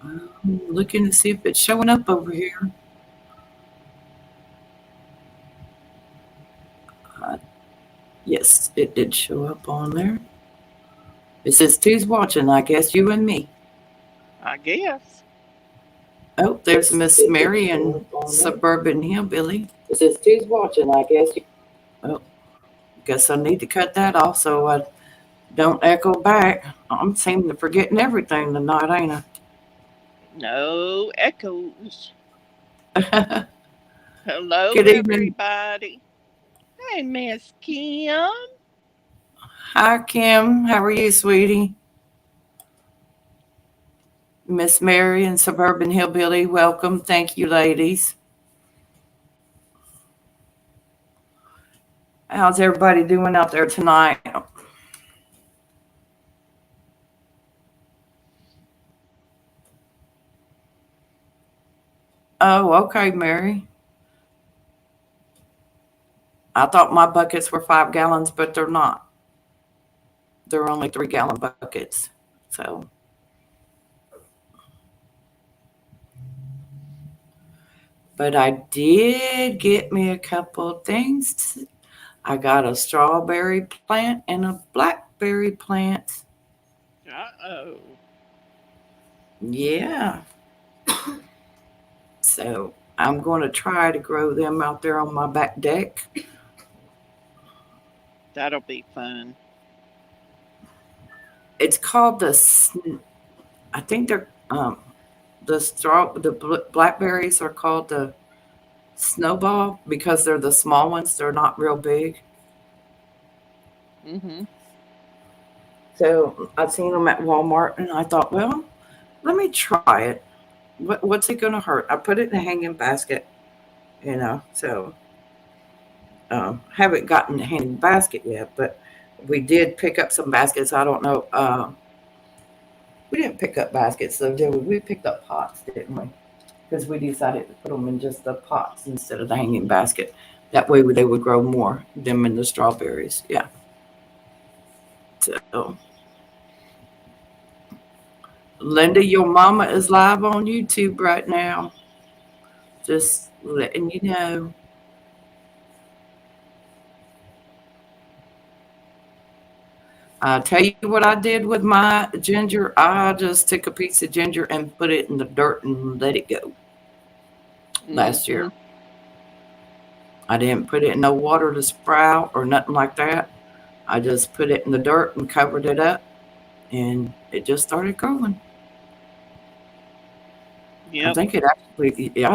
I'm looking to see if it's showing up over here. Uh, yes, it did show up on there. It says two's watching. I guess you and me. I guess. Oh, there's Miss Mary and Suburban Hillbilly. It says two's watching. I guess you. Oh, guess I need to cut that off so I don't echo back. I'm seeming to forgetting everything tonight, ain't No echoes. I? Hello, Good evening. everybody. Hey, Miss Kim. Hi, Kim. How are you, sweetie? Miss Mary and Suburban Hillbilly, welcome. Thank you, ladies. How's everybody doing out there tonight? Oh, okay, Mary. I thought my buckets were 5 gallons, but they're not. They're only 3 gallon buckets. So, but I did get me a couple of things. I got a strawberry plant and a blackberry plant. Uh-oh. Yeah. So I'm going to try to grow them out there on my back deck. That'll be fun. It's called I think they're the blackberries are called the snowball because they're the small ones. They're not real big. Mm-hmm. So I've seen them at Walmart, and I thought, well, let me try it. What's it going to hurt? I put it in a hanging basket, So haven't gotten the hanging basket yet, but we did pick up some baskets. I don't know. We didn't pick up baskets though, did we? We picked up pots, didn't we? Because we decided to put them in just the pots instead of the hanging basket. That way they would grow more, them and the strawberries. Yeah. So, Linda, your mama is live on YouTube right now. Just letting you know. I tell you what I did with my ginger. I just took a piece of ginger and put it in the dirt and let it go last year. Mm-hmm. I didn't put it in no water to sprout or nothing like that. I just put it in the dirt and covered it up, and it just started growing. Yep. I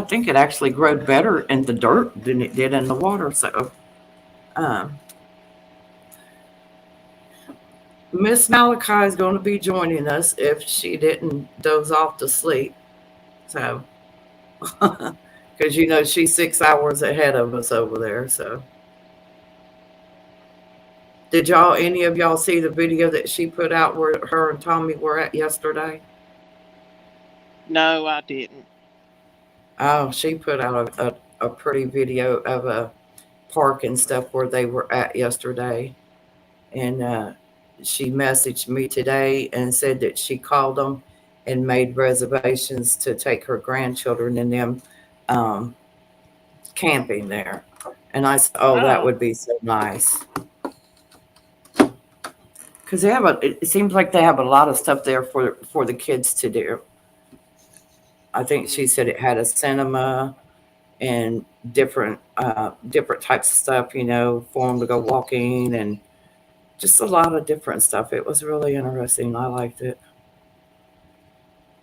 think it actually grew better in the dirt than it did in the water. So, um, Miss Malachi is going to be joining us if she didn't doze off to sleep. So, because she's 6 hours ahead of us over there. So, did any of y'all see the video that she put out where her and Tommy were at yesterday? No, I didn't. Oh, she put out a pretty video of a park and stuff where they were at yesterday. And she messaged me today and said that she called them and made reservations to take her grandchildren and them um, camping there. And I said, oh, that Oh, would be so nice. Because it seems like they have a lot of stuff there for the kids to do. I think she said it had a cinema and different types of stuff, for them to go walking and just a lot of different stuff. It was really interesting. I liked it.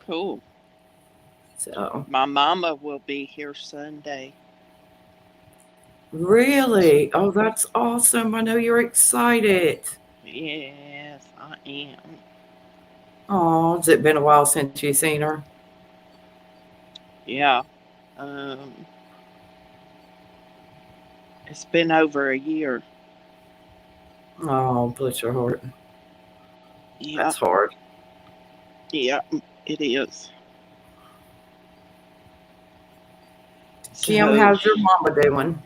cool. So My mama will be here Sunday. really, oh, that's awesome. I know you're excited. Yes, I am. Oh, has it been a while since you've seen her? Yeah. Um, it's been over a year. Oh, bless your heart. Yeah. That's hard. Yeah, it is. Kim, So, how's your mama doing?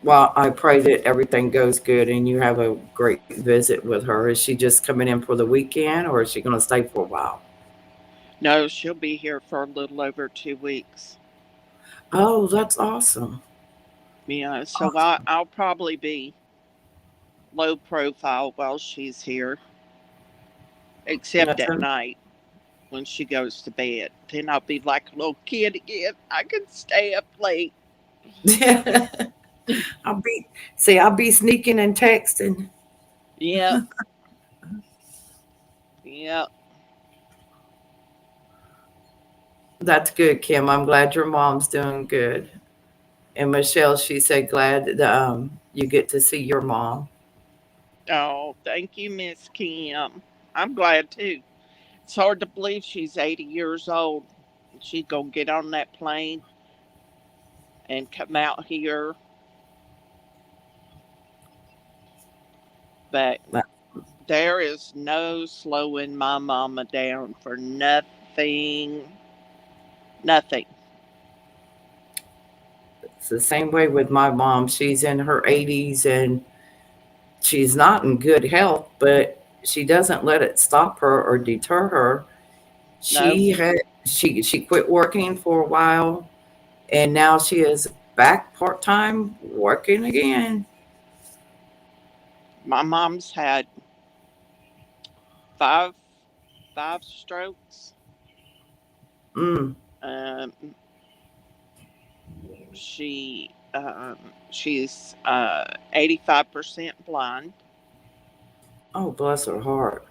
Well, I pray that everything goes good and you have a great visit with her. Is she just coming in for the weekend or is she going to stay for a while? No, she'll be here for a little over 2 weeks. Oh, that's awesome. Yeah, so Awesome. I'll probably be low profile while she's here, except That's at night when she goes to bed. Then I'll be like a little kid again. I can stay up late. I'll be see, I'll be sneaking and texting. Yep, yep. That's good, Kim. I'm glad your mom's doing good. And Michelle, she said glad that you get to see your mom. Oh, thank you, Miss Kim. I'm glad too. It's hard to believe she's 80 years old. She's gonna get on that plane and come out here, but there is no slowing my mama down for nothing. Nothing. It's the same way with my mom. She's in her 80s and she's not in good health, but she doesn't let it stop her or deter her. No, She quit working for a while and now she is back part-time working again. my mom's had five five strokes. Mm. Um, she's 85% blind, Oh, bless her heart.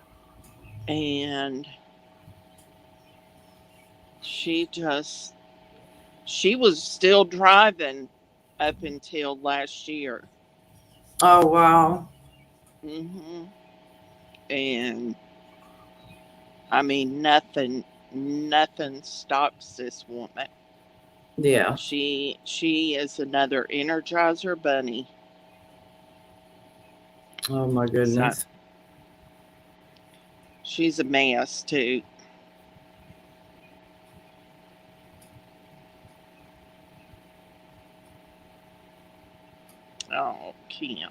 and she just she was still driving up until last year. Oh, wow. hmm And I mean, nothing stops this woman. Yeah. She is another Energizer bunny. Oh, my So goodness. she's a mess too. Oh, Kim.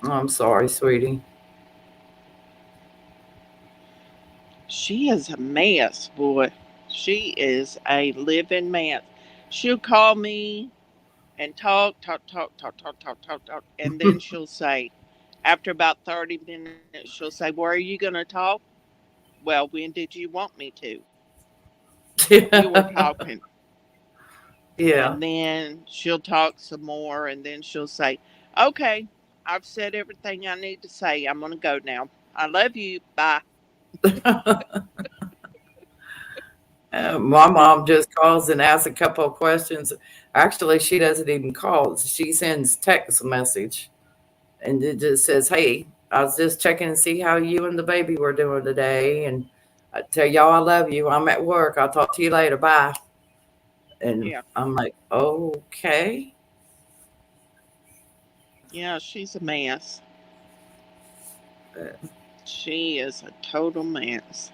I'm sorry, sweetie. She is a mess, boy. She is a living mess. She'll call me and talk, and then she'll say, after about 30 minutes, she'll say, "Where are you going to talk?" Well, when did you want me to? You were talking. Yeah. And then she'll talk some more, and then she'll say, "Okay, I've said everything I need to say. I'm going to go now. I love you. Bye." My mom just calls and asks a couple of questions. Actually, she doesn't even call. She sends text message and it just says, "Hey, I was just checking to see how you and the baby were doing today, and I tell y'all I love you. I'm at work. I'll talk to you later. Bye." And Yeah. I'm like, "Okay." Yeah, she's a mess. Uh, She is a total mess.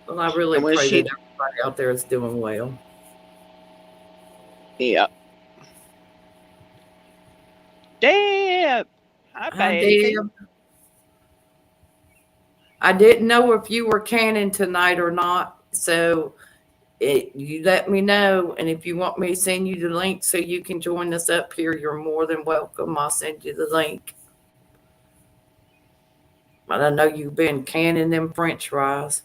Well, I really And when pray that she, everybody out there is doing well. yeah, Deb, hi, I did. baby. I didn't know if you were canning tonight or not, so you let me know. And if you want me to send you the link so you can join us up here, you're more than welcome. I'll send you the link. But I know you've been canning them French fries.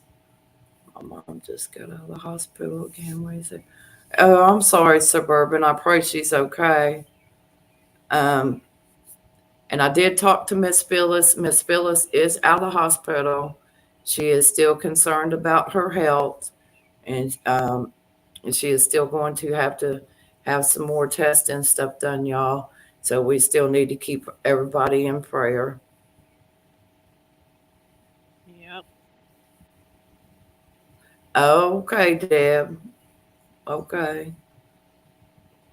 My mom just got out of the hospital again. What is it? Oh, I'm sorry, Suburban. I pray she's okay. Um, and I did talk to Miss Phyllis. Miss Phyllis is out of the hospital. She is still concerned about her health, and she is still going to have some more tests and stuff done, y'all. So we still need to keep everybody in prayer. Yep. Okay, Deb. Okay.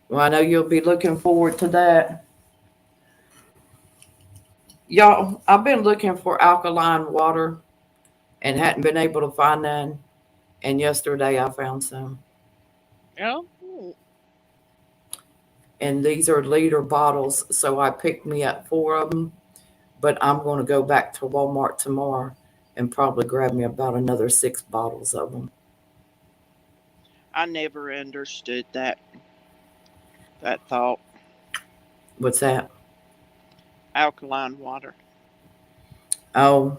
Well, I know you'll be looking forward to that. Y'all, I've been looking for alkaline water and hadn't been able to find none. And yesterday I found some. Oh, and these are liter bottles. So I picked me up 4 of them, but I'm going to go back to Walmart tomorrow and probably grab me about another 6 bottles of them. I never understood that thought. What's that? Alkaline water. Oh,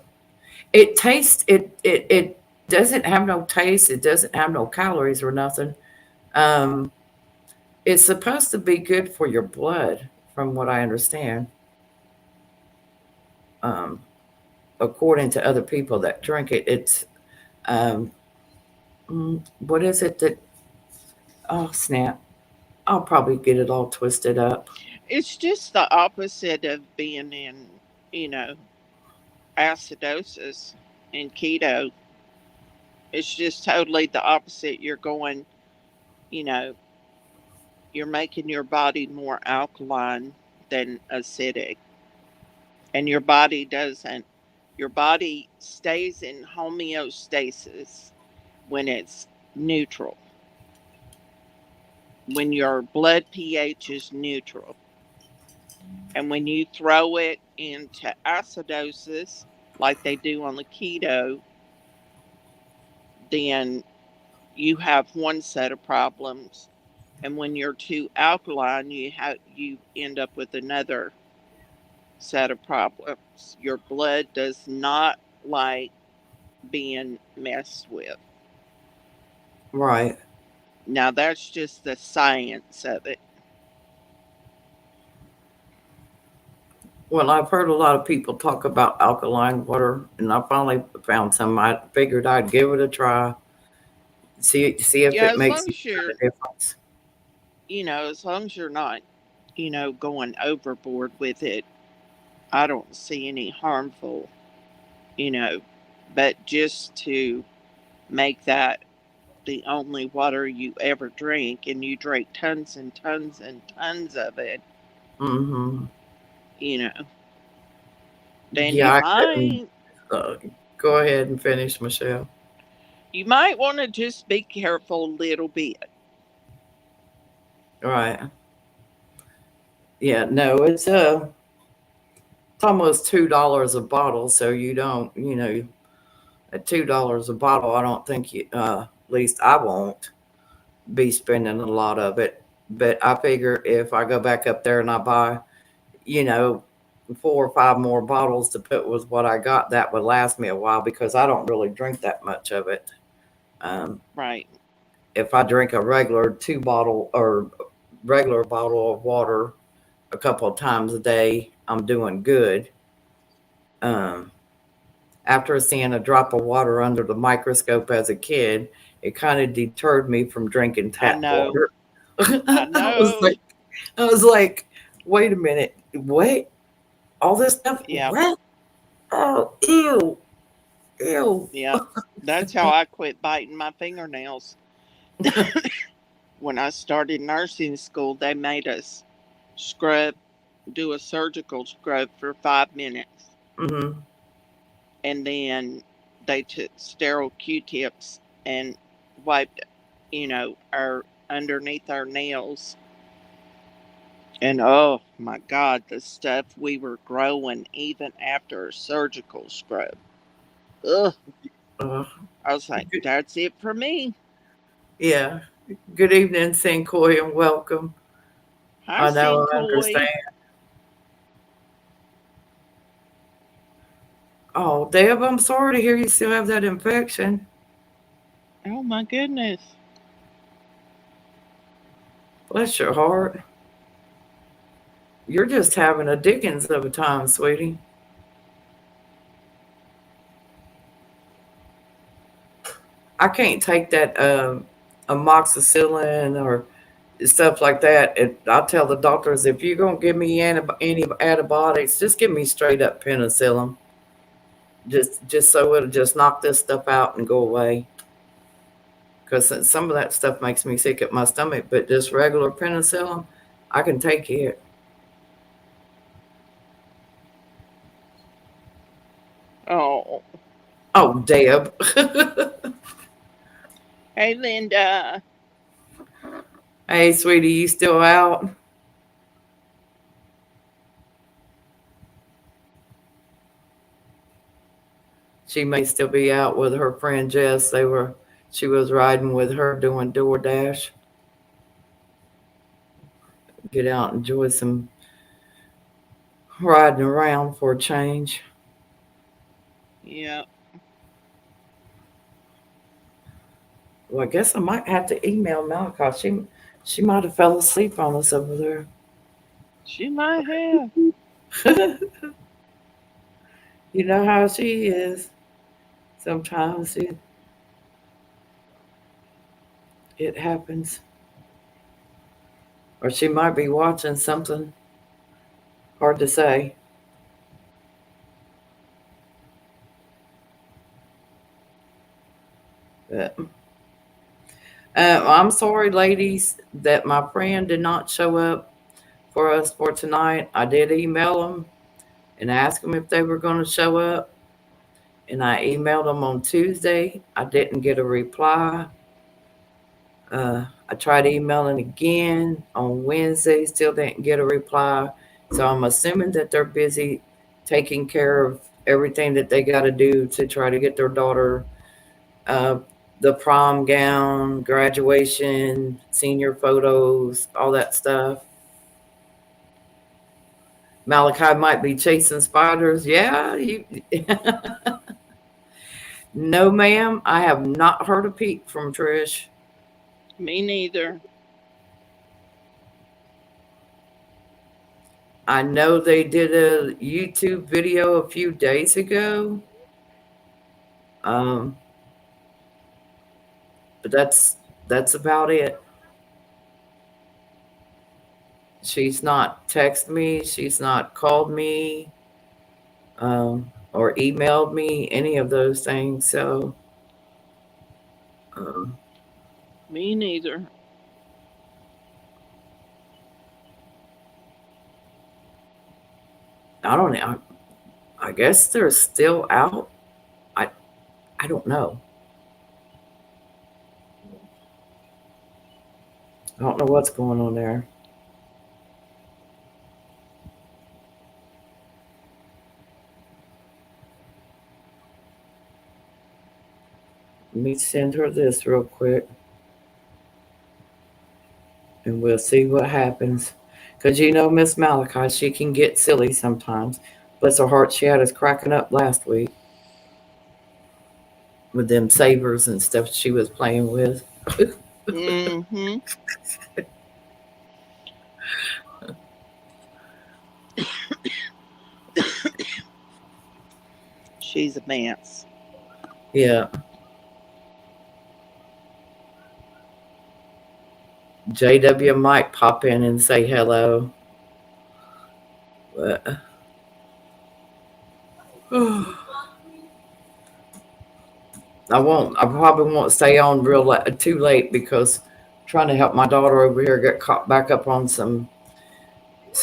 it tastes it doesn't have no taste. It doesn't have no calories or nothing. Um, it's supposed to be good for your blood, from what I understand. Um, According to other people that drink it, it's um, what is it that? Oh snap! I'll probably get it all twisted up. It's just the opposite of being in, you know, acidosis and keto. It's just totally the opposite. You're going, you know, you're making your body more alkaline than acidic. And your body stays in homeostasis when it's neutral, when your blood pH is neutral. And when you throw it into acidosis, like they do on the keto, then you have one set of problems. And when you're too alkaline, you end up with another set of problems. Your blood does not like being messed with. Right. Now that's just the science of it. Well, I've heard a lot of people talk about alkaline water, and I finally found some. I figured I'd give it a try, see if Yeah, it as makes long any as kind you're, of difference. as long as you're not, going overboard with it, I don't see any harmful, you know, but just to make that the only water you ever drink and you drink tons and tons and tons of it, Hmm. you know, then Yeah, I couldn't. Uh, Go ahead and finish, Michelle. you might want to just be careful a little bit. Right. Yeah. No, it's almost $2 a bottle, so you don't, at $2 a bottle, I don't think at least I won't be spending a lot of it. But I figure if I go back up there and I buy, you know, 4 or 5 more bottles to put with what I got, that would last me a while because I don't really drink that much of it. Um, Right. if I drink a regular 2 bottle or regular bottle of water a couple of times a day, I'm doing good. Um, After seeing a drop of water under the microscope as a kid, it kind of deterred me from drinking I tap know. water. I Was know. like, I was like, wait a minute, wait, all this stuff, Yeah. what? Oh, ew, ew. Yeah. That's how I quit biting my fingernails. When I started nursing school, they made us scrub, do a surgical scrub for 5 minutes. Hmm. And then they took sterile Q-tips and wiped, our underneath our nails. And oh my God, the stuff we were growing even after a surgical scrub. Ugh. Uh, I was like, good, that's it for me. yeah. Good evening, Sinkoy, and welcome. Hi, I know, I Sincoy. understand. Oh, Deb, I'm sorry to hear you still have that infection. Oh my goodness. Bless your heart. You're just having a dickens of a time, sweetie. I can't take that amoxicillin or stuff like that. And I tell the doctors, if you're gonna give me any antibiotics, just give me straight up penicillin, just so it'll just knock this stuff out and go away. Because some of that stuff makes me sick at my stomach, but just regular penicillin, I can take it. Oh, Oh, Deb. hey, Linda. Hey, sweetie, you still out? She may still be out with her friend Jess. She was riding with her doing DoorDash. Get out and enjoy some riding around for a change. Yeah, Well, I guess I might have to email Malachi. She might have fell asleep on us over there. she might have. You know how she is. Sometimes it happens. Or she might be watching something. Hard to say. But I'm sorry, ladies, that my friend did not show up for us for tonight. I did email them and ask them if they were going to show up. And I emailed them on Tuesday. I didn't get a reply. I tried emailing again on Wednesday, still didn't get a reply. So I'm assuming that they're busy taking care of everything that they got to do to try to get their daughter uh, the prom gown, graduation, senior photos, all that stuff. Malachi might be chasing spiders. Yeah, no, ma'am. I have not heard a peep from Trish. Me neither. I know they did a YouTube video a few days ago, um, but that's about it. She's not texted me. She's not called me or emailed me any of those things. So um, Me neither. I don't know. I guess they're still out. I I don't know. I don't know what's going on there. Let me send her this real quick, and we'll see what happens. Because you know, Miss Malachi, she can get silly sometimes. Bless her heart, she had us cracking up last week with them sabers and stuff she was playing with. Mm-hmm. She's a mess. Yeah, JW might pop in and say hello. But I won't. I probably won't stay on too late because I'm trying to help my daughter over here get caught back up on some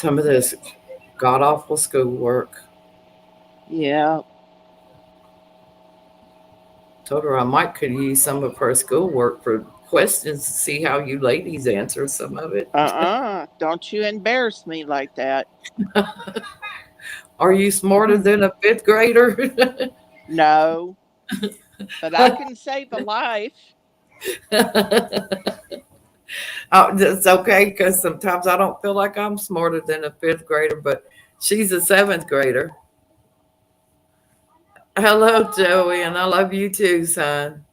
of this god awful schoolwork. Yeah. Told her I might could use some of her schoolwork for questions to see how you ladies answer some of it. Don't you embarrass me like that. Are you smarter than a fifth grader? No, but I can save a life. Oh, it's okay because sometimes I don't feel like I'm smarter than a fifth grader, but she's a seventh grader. Hello, Joey, and I love you too, son.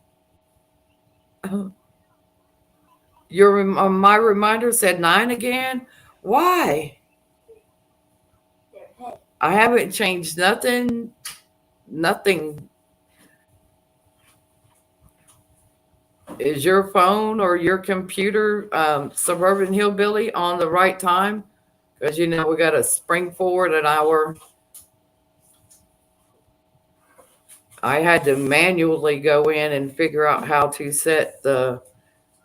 My reminder said 9 again. Why? I haven't changed nothing. Nothing. Is your phone or your computer, Suburban Hillbilly, on the right time? Because you know we got to spring forward an hour. I had to manually go in and figure out how to set the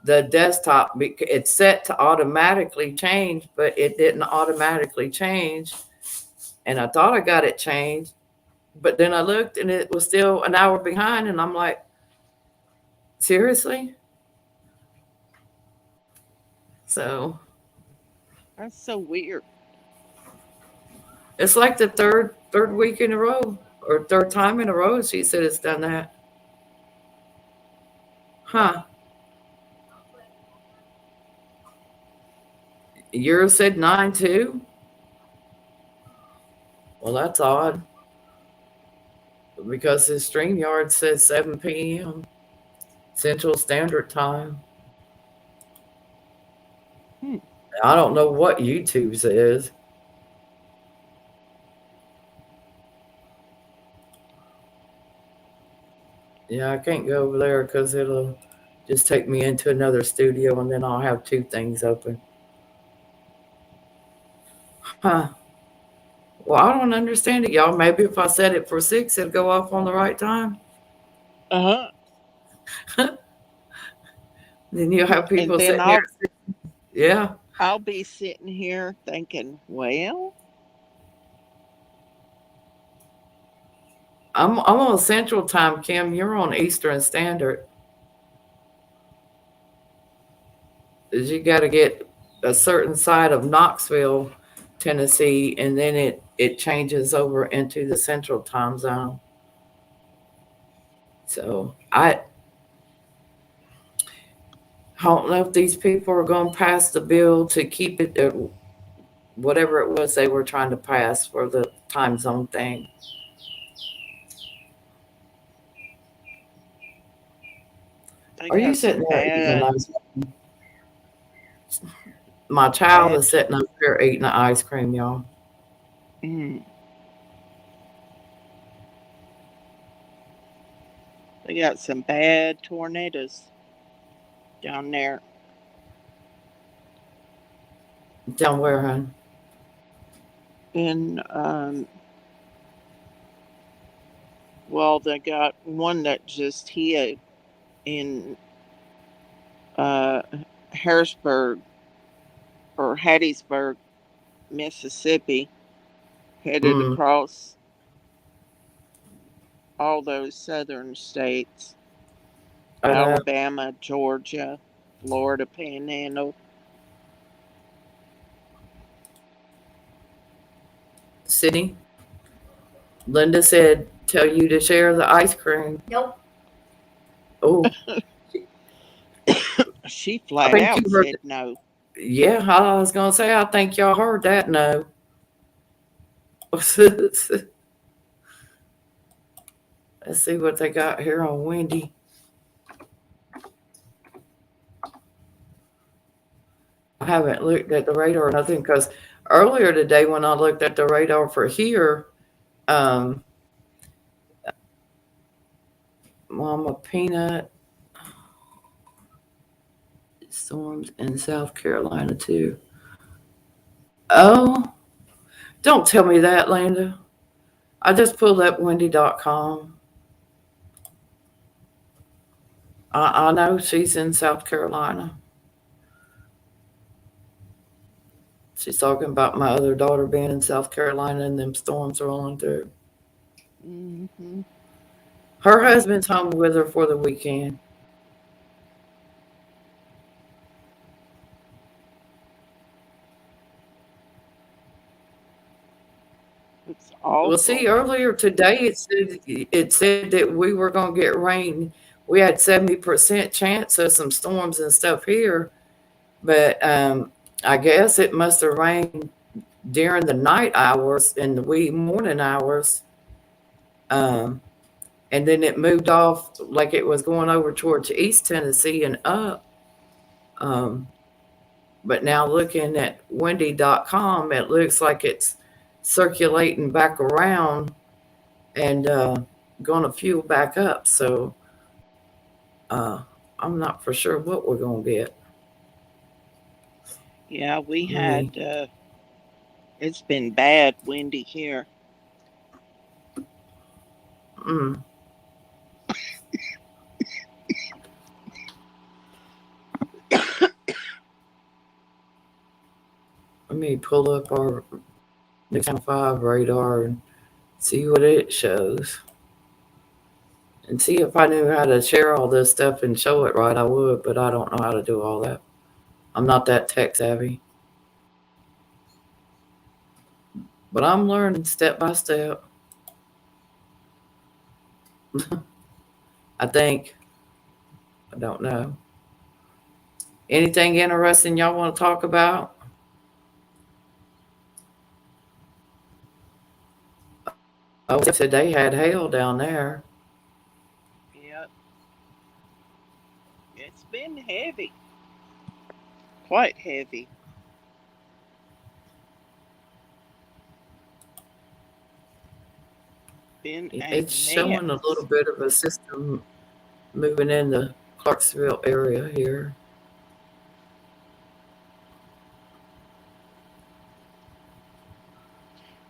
desktop. It's set to automatically change, but it didn't automatically change. And I thought I got it changed, but then I looked and it was still an hour behind, and I'm like, seriously? So That's so weird. it's like the third week in a row. or third time in a row she said it's done that. Huh. Yours said 9 too? Well, that's odd because the StreamYard says 7 p.m. Central Standard Time. Hmm. I don't know what YouTube says. Yeah, I can't go over there because it'll just take me into another studio and then I'll have two things open. Huh. Well, I don't understand it, y'all. Maybe if I set it for 6, it'll go off on the right time. Uh-huh. Then you'll have And people then sitting there. Yeah. I'll be sitting here thinking, well, I'm on Central Time, Kim. You're on Eastern Standard. Is you got to get a certain side of Knoxville, Tennessee, and then it changes over into the Central Time zone. So I don't know if these people are going to pass the bill to keep it at whatever it was they were trying to pass for the time zone thing. they Are you got sitting some there eating an bad. ice? My child Bad. is sitting up here eating the ice cream, y'all. Mm, they got some bad tornadoes down there. Down where, hon? And well, they got one that just hit in uh Harrisburg or Hattiesburg, Mississippi, headed Mm, across all those southern states: I know. Alabama, Georgia, Florida Panhandle. Sydney, Linda said, tell you to share the ice cream. Nope. Oh, She I flat think you out heard said it. no. Yeah, I was going to say, I think y'all heard that. No. Let's see what they got here on Wendy. I haven't looked at the radar or nothing because earlier today when I looked at the radar for here, um, Mama Peanut storms in South Carolina too. Oh, don't tell me that, Landa. I just pulled up Wendy.com. I know she's in South Carolina. She's talking about my other daughter being in South Carolina and them storms rolling through. Hmm. Her husband's home with her for the weekend. It's Well, awful. see, earlier today it said that we were going to get rain. We had 70% chance of some storms and stuff here, but I guess it must have rained during the night hours and the wee morning hours, um, and then it moved off like it was going over towards East Tennessee and up. Um, but now looking at Wendy.com, it looks like it's circulating back around and going to fuel back up. So uh, I'm not for sure what we're going to get. Yeah, we Let me, had it's been bad windy here. mm, let me pull up our Next Channel 5 radar and see what it shows. And see if I knew how to share all this stuff and show it right, I would, but I don't know how to do all that. I'm not that tech savvy, but I'm learning step by step. I think. I don't know. Anything interesting y'all want to talk about? Oh, they said they had hail down there. Yep, it's been heavy, quite heavy. Been a It's showing a little mess. bit of a system moving in the Clarksville area here.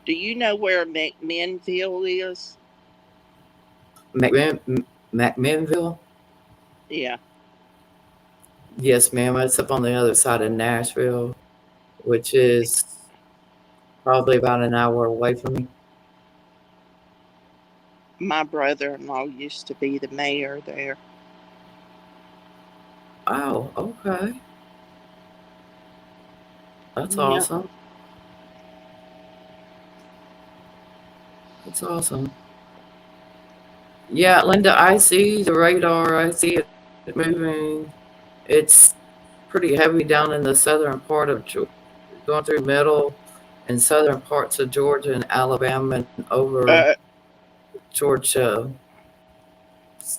Do you know where McMinnville is? McMinn, McMinnville? Yeah, Yes, ma'am. It's up on the other side of Nashville, which is probably about an hour away from me. my brother-in-law used to be the mayor there. Oh, okay. That's Yep. awesome. That's awesome. Yeah, Linda, I see the radar. I see it moving. It's pretty heavy down in the southern part of going through middle and southern parts of Georgia and Alabama and over Uh, Georgia,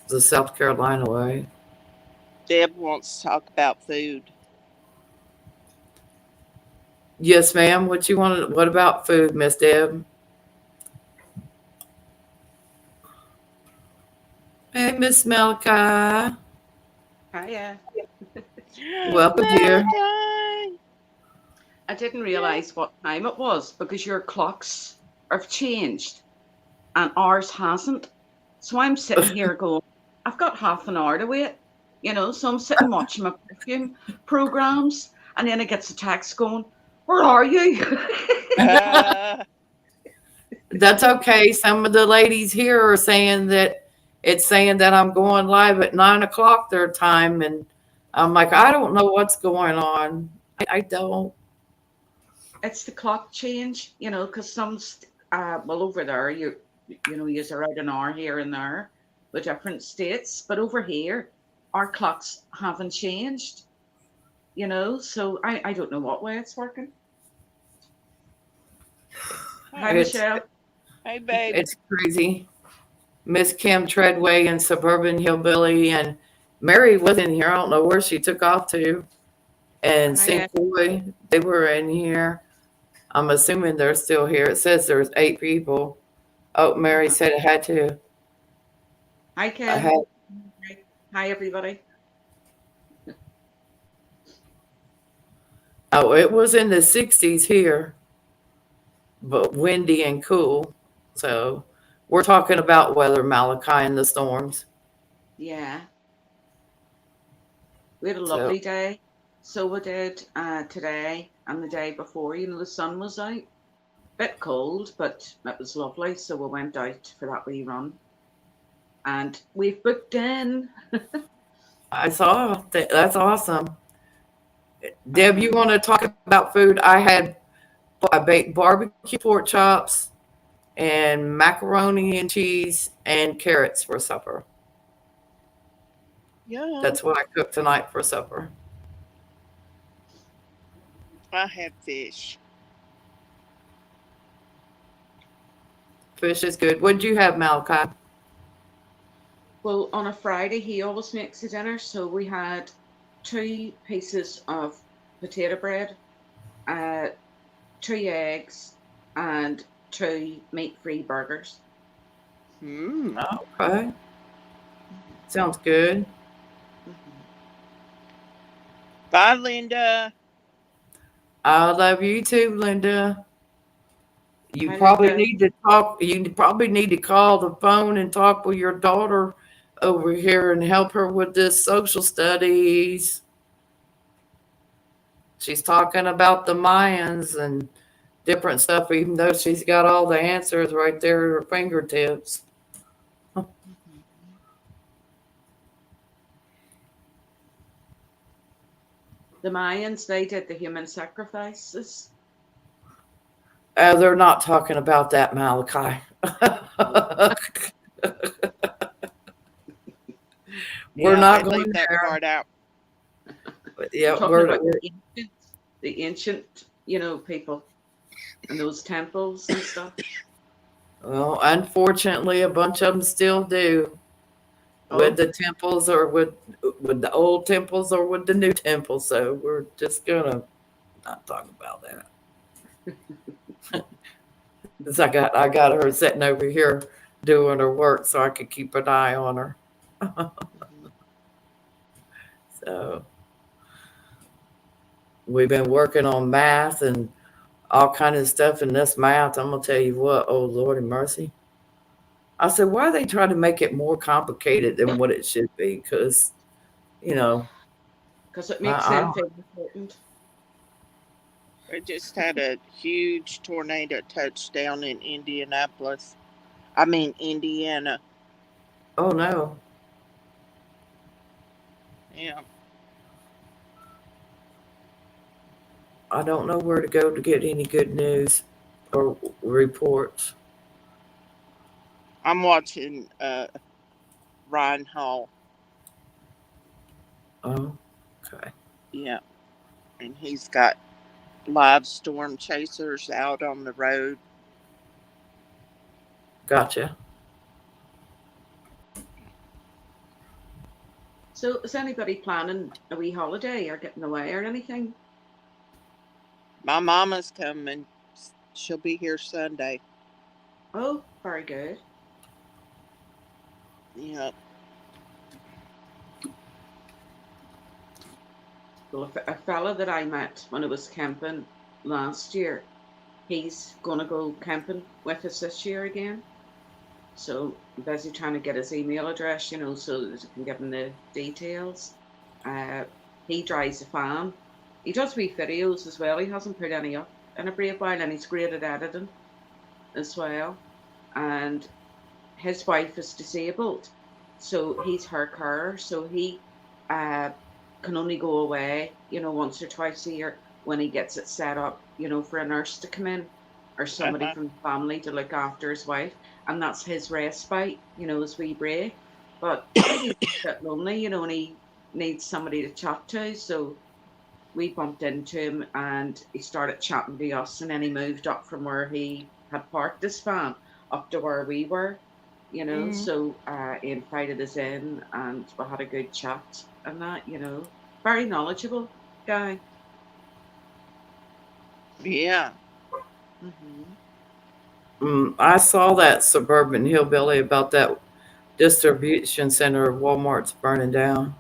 the South Carolina way. Deb wants to talk about food. Yes, ma'am. What you want? What about food, Miss Deb? Hey, Miss Malachi. Hiya. Welcome, dear. Malachi. I didn't Yeah. realize what time it was because your clocks have changed and ours hasn't. So I'm sitting here going, I've got half an hour to wait, so I'm sitting watching my perfume programs and then it gets a text going, where are you? Uh, That's okay. Some of the ladies here are saying that it's saying that I'm going live at 9 o'clock their time, and I'm like, I don't know what's going on. I don't. It's the clock change, because well, over there, you're around an hour here and there with different states, but over here, our clocks haven't changed. So I don't know what way it's working. Hi, oh, It's Michelle. hey, babe. it's crazy. Miss Kim Treadway and Suburban Hillbilly and Mary was in here. I don't know where she took off to. And Hi, St. Croix, they were in here. I'm assuming they're still here. It says there's 8 people. Oh, Mary uh-huh. said it had to. Hi, I Kim. had. Hi, everybody. Oh, it was in the 60s here, but windy and cool. So we're talking about weather, Malachi, and the storms. Yeah, we had a So lovely day. So we did today and the day before. The sun was out. Bit cold, but it was lovely. So we went out for that wee run. And we've booked in. I saw that. That's awesome. Deb, you Uh-huh. want to talk about food? I baked barbecue pork chops and macaroni and cheese and carrots for supper. Yum. That's what I cooked tonight for supper. I had fish. Fish is good. What did you have, Malachi? Well, on a Friday, he always makes a dinner. So we had 2 pieces of potato bread, uh, 2 eggs, and 2 meat-free burgers. Hmm. Okay, sounds good. Mhm. Bye, Linda. I love you too, Linda. You Hi, probably Linda. need to talk. You probably need to call the phone and talk with your daughter over here and help her with this social studies. She's talking about the Mayans and different stuff, even though she's got all the answers right there at her fingertips. Mhm. The Mayans, they did the human sacrifices. They're not talking about that, Malachi. Oh, we're Yeah, they not leave going that there. part out. But I'm yeah, talking we're, about we're the ancient, people and those temples and stuff. well, unfortunately, a bunch of them still do with Oh, the temples or with the old temples or with the new temples. So we're just gonna not talk about that. 'Cause I got her sitting over here doing her work so I could keep an eye on her. mhm. So we've been working on math and all kind of stuff in this math. I'm gonna tell you what, oh Lord of mercy. I said, why are they trying to make it more complicated than what it should be? Because, you know, Because it makes I them don't, feel important. We just had a huge tornado touchdown in Indianapolis. I mean, Indiana. oh no, Yeah. I don't know where to go to get any good news or reports. I'm watching Ryan Hall. Oh, okay. Yeah. And he's got live storm chasers out on the road. Gotcha. So, is anybody planning a wee holiday or getting away or anything? My mama's coming. She'll be here Sunday. Oh, very good. Yeah. Well, a fella that I met when I was camping last year, he's going to go camping with us this year again. So I'm busy trying to get his email address, so that I can give him the details. Uh, he drives a fan. He does wee videos as well. He hasn't put any up in a brief while, and he's great at editing as well. And his wife is disabled, so he's her carer. So he uh, can only go away, once or twice a year when he gets it set up, for a nurse to come in or somebody Uh-huh. from the family to look after his wife, and that's his respite, his wee break. But I think he's a bit lonely, and he needs somebody to chat to. So we bumped into him and he started chatting to us, and then he moved up from where he had parked his van up to where we were, Mm, so he invited us in and we had a good chat, and that, very knowledgeable guy. yeah. Hmm. I saw that suburban hillbilly about that distribution center of Walmart's burning down.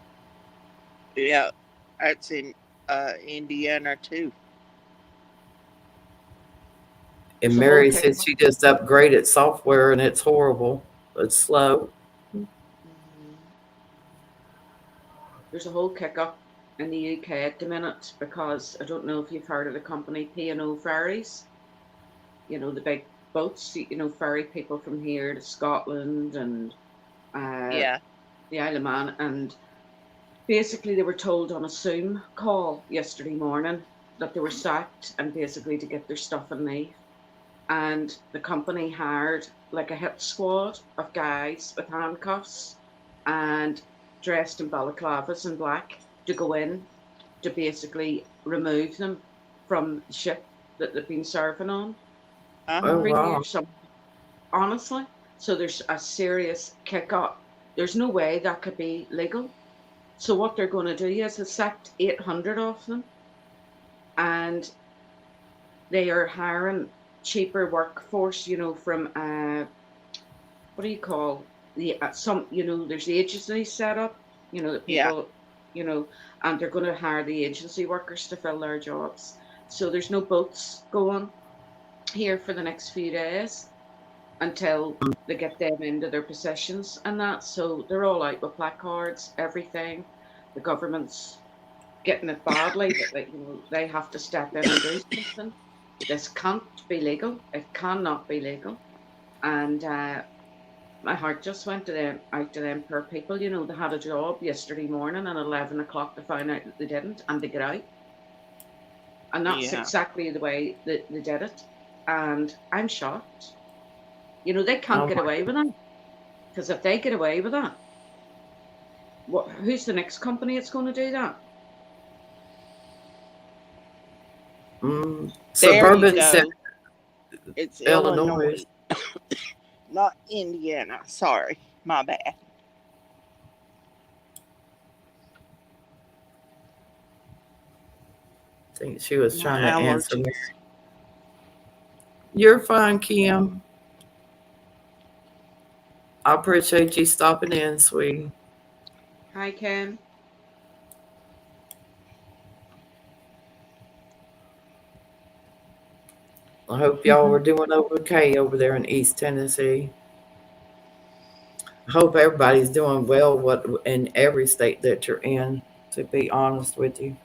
Yeah. That's in Indiana too. And There's a whole Mary kick. said she just upgraded software and it's horrible. It's slow. Mhm. There's a whole kick up in the UK at the minute because I don't know if you've heard of the company P&O Ferries, the big boats, ferry people from here to Scotland and uh, Yeah. the Isle of Man. And basically, they were told on a Zoom call yesterday morning that they were sacked and basically to get their stuff and leave. And the company hired like a hit squad of guys with handcuffs and dressed in balaclavas in black to go in to basically remove them from the ship that they've been serving on Oh, Uh-huh. for wow. years. So honestly, so there's a serious kick up. There's no way that could be legal. So what they're going to do is they sacked 800 of them, and they are hiring cheaper workforce, from what do you call the some, there's agencies set up, that Yeah. people, you know, and they're going to hire the agency workers to fill their jobs. So there's no boats going here for the next few days until they get them into their positions and that. So they're all out with placards, everything. The government's getting it badly, that they have to step in and do something. This can't be legal. It cannot be legal. And my heart just went to them, out to them poor people. They had a job yesterday morning and at 11 o'clock to find out that they didn't and they get out. And that's Yeah. exactly the way that they did it. And I'm shocked. They can't Oh get my, away with that, because if they get away with that, Who's the next company that's going to do that? There you Suburban Center, go. It's Illinois. Illinois, not Indiana. Sorry, my bad. I think she was My trying to answer me. allergies. You're fine, Kim. I appreciate you stopping in, sweetie. Hi, Ken. I hope y'all were doing okay over there in East Tennessee. I hope everybody's doing well what in every state that you're in, to be honest with you.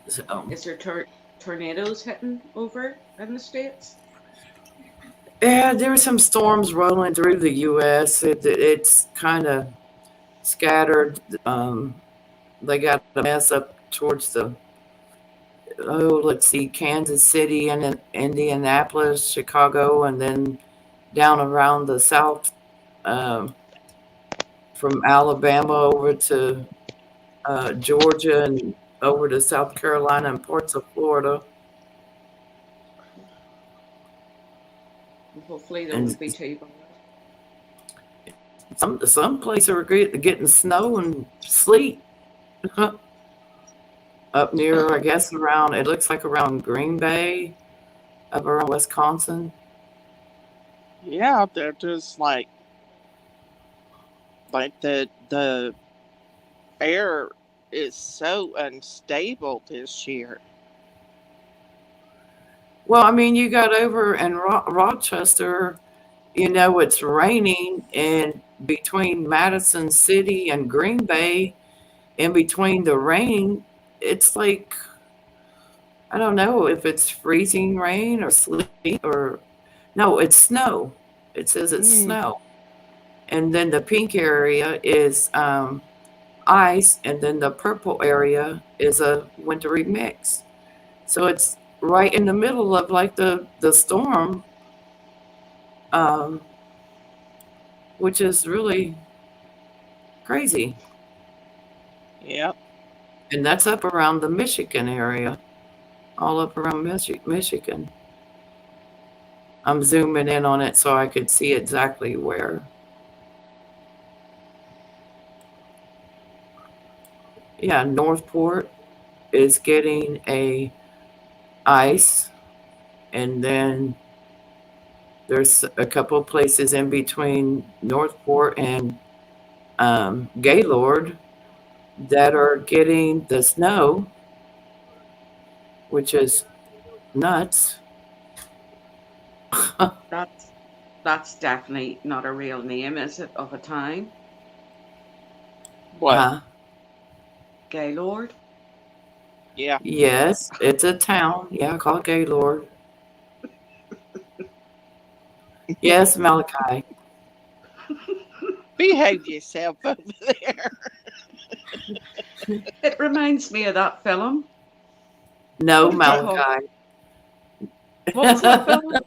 So, Is there tornadoes hitting over in the States? yeah, there's some storms rolling through the U.S. It's kind of scattered. They got a mess up towards let's see, Kansas City and then Indianapolis, Chicago, and then down around the south, um, from Alabama over to Georgia and over to South Carolina and parts of Florida. Hopefully there And won't be too bad. some places are getting snow and sleet up near, I guess, around, it looks like around Green Bay, up around Wisconsin. Yeah, they're just like the air is so unstable this year. Well, I mean, you got over in Rochester, it's raining, and between Madison City and Green Bay, in between the rain, it's like, I don't know if it's freezing rain or sleet or no, it's snow. It says it's Mm, snow. And then the pink area is ice, and then the purple area is a wintry mix. So it's right in the middle of like the storm, um, which is really crazy. yep. And that's up around the Michigan area, all up around Michigan. I'm zooming in on it so I could see exactly where. Yeah, Northport is getting a ice, and then there's a couple of places in between Northport and Gaylord that are getting the snow, which is nuts. That's that's definitely not a real name, is it, of a town? What? Huh? Gaylord? Yeah. Yes, it's a town. Yeah, called Gaylord. Yes, Malachi. Behave yourself over there. It reminds me of that film. No, What did you call? Malachi. What was that film?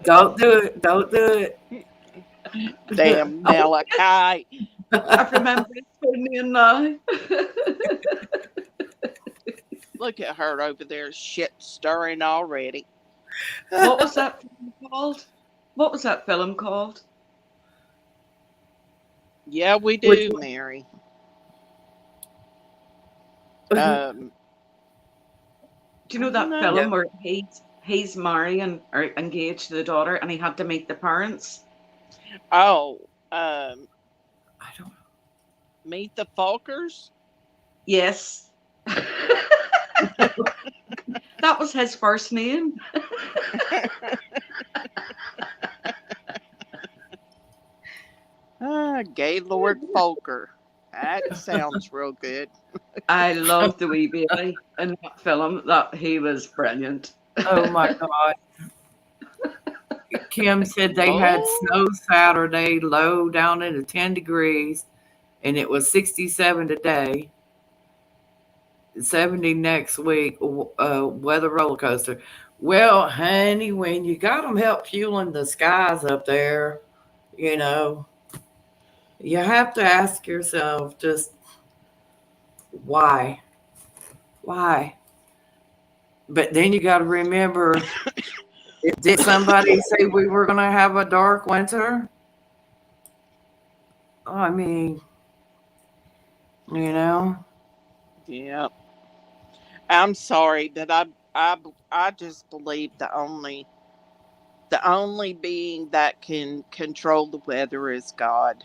Don't do it. Don't do it. Damn Malachi. I remember it me now. Look at her over there shit stirring already. What was that film called? What was that film called? Yeah, we Which do, one? Mary. Um, Do you I know don't that know. Yeah. film where he's marrying or engaged to the daughter and he had to meet the parents? Oh, I don't. meet the Falkers. Yes. Yep. That was his first name. Gaylord Folker. That sounds real good. I love the wee baby in that film. That he was brilliant. Oh my God. Kim said they had Oh, snow Saturday, low down into 10 degrees, and it was 67 today, 70 next week. Weather roller coaster. Well, honey, when you got them help fueling the skies up there, you know, you have to ask yourself just why? Why? But then you got to remember, did somebody say we were going to have a dark winter? I mean, you know, Yeah. I'm sorry that I just believe the only being that can control the weather is God.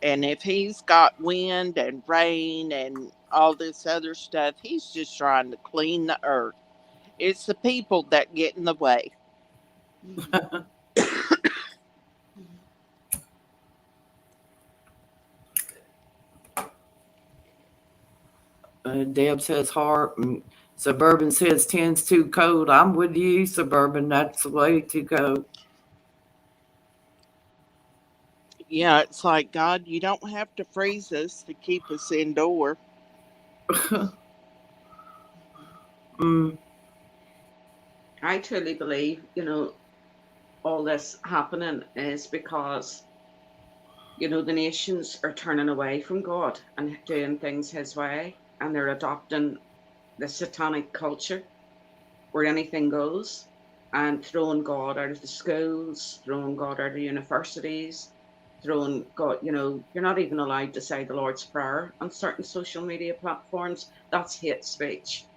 And if he's got wind and rain and all this other stuff, he's just trying to clean the earth. It's the people that get in the way. Mhm. Deb says heart, and Suburban says 10's too cold. I'm with you, Suburban. That's way too cold. Yeah, it's like, God, you don't have to freeze us to keep us indoor. mm, I truly believe, all this happening is because, the nations are turning away from God and doing things His way, and they're adopting the satanic culture where anything goes, and throwing God out of the schools, throwing God out of universities, throwing God, you're not even allowed to say the Lord's Prayer on certain social media platforms. That's hate speech.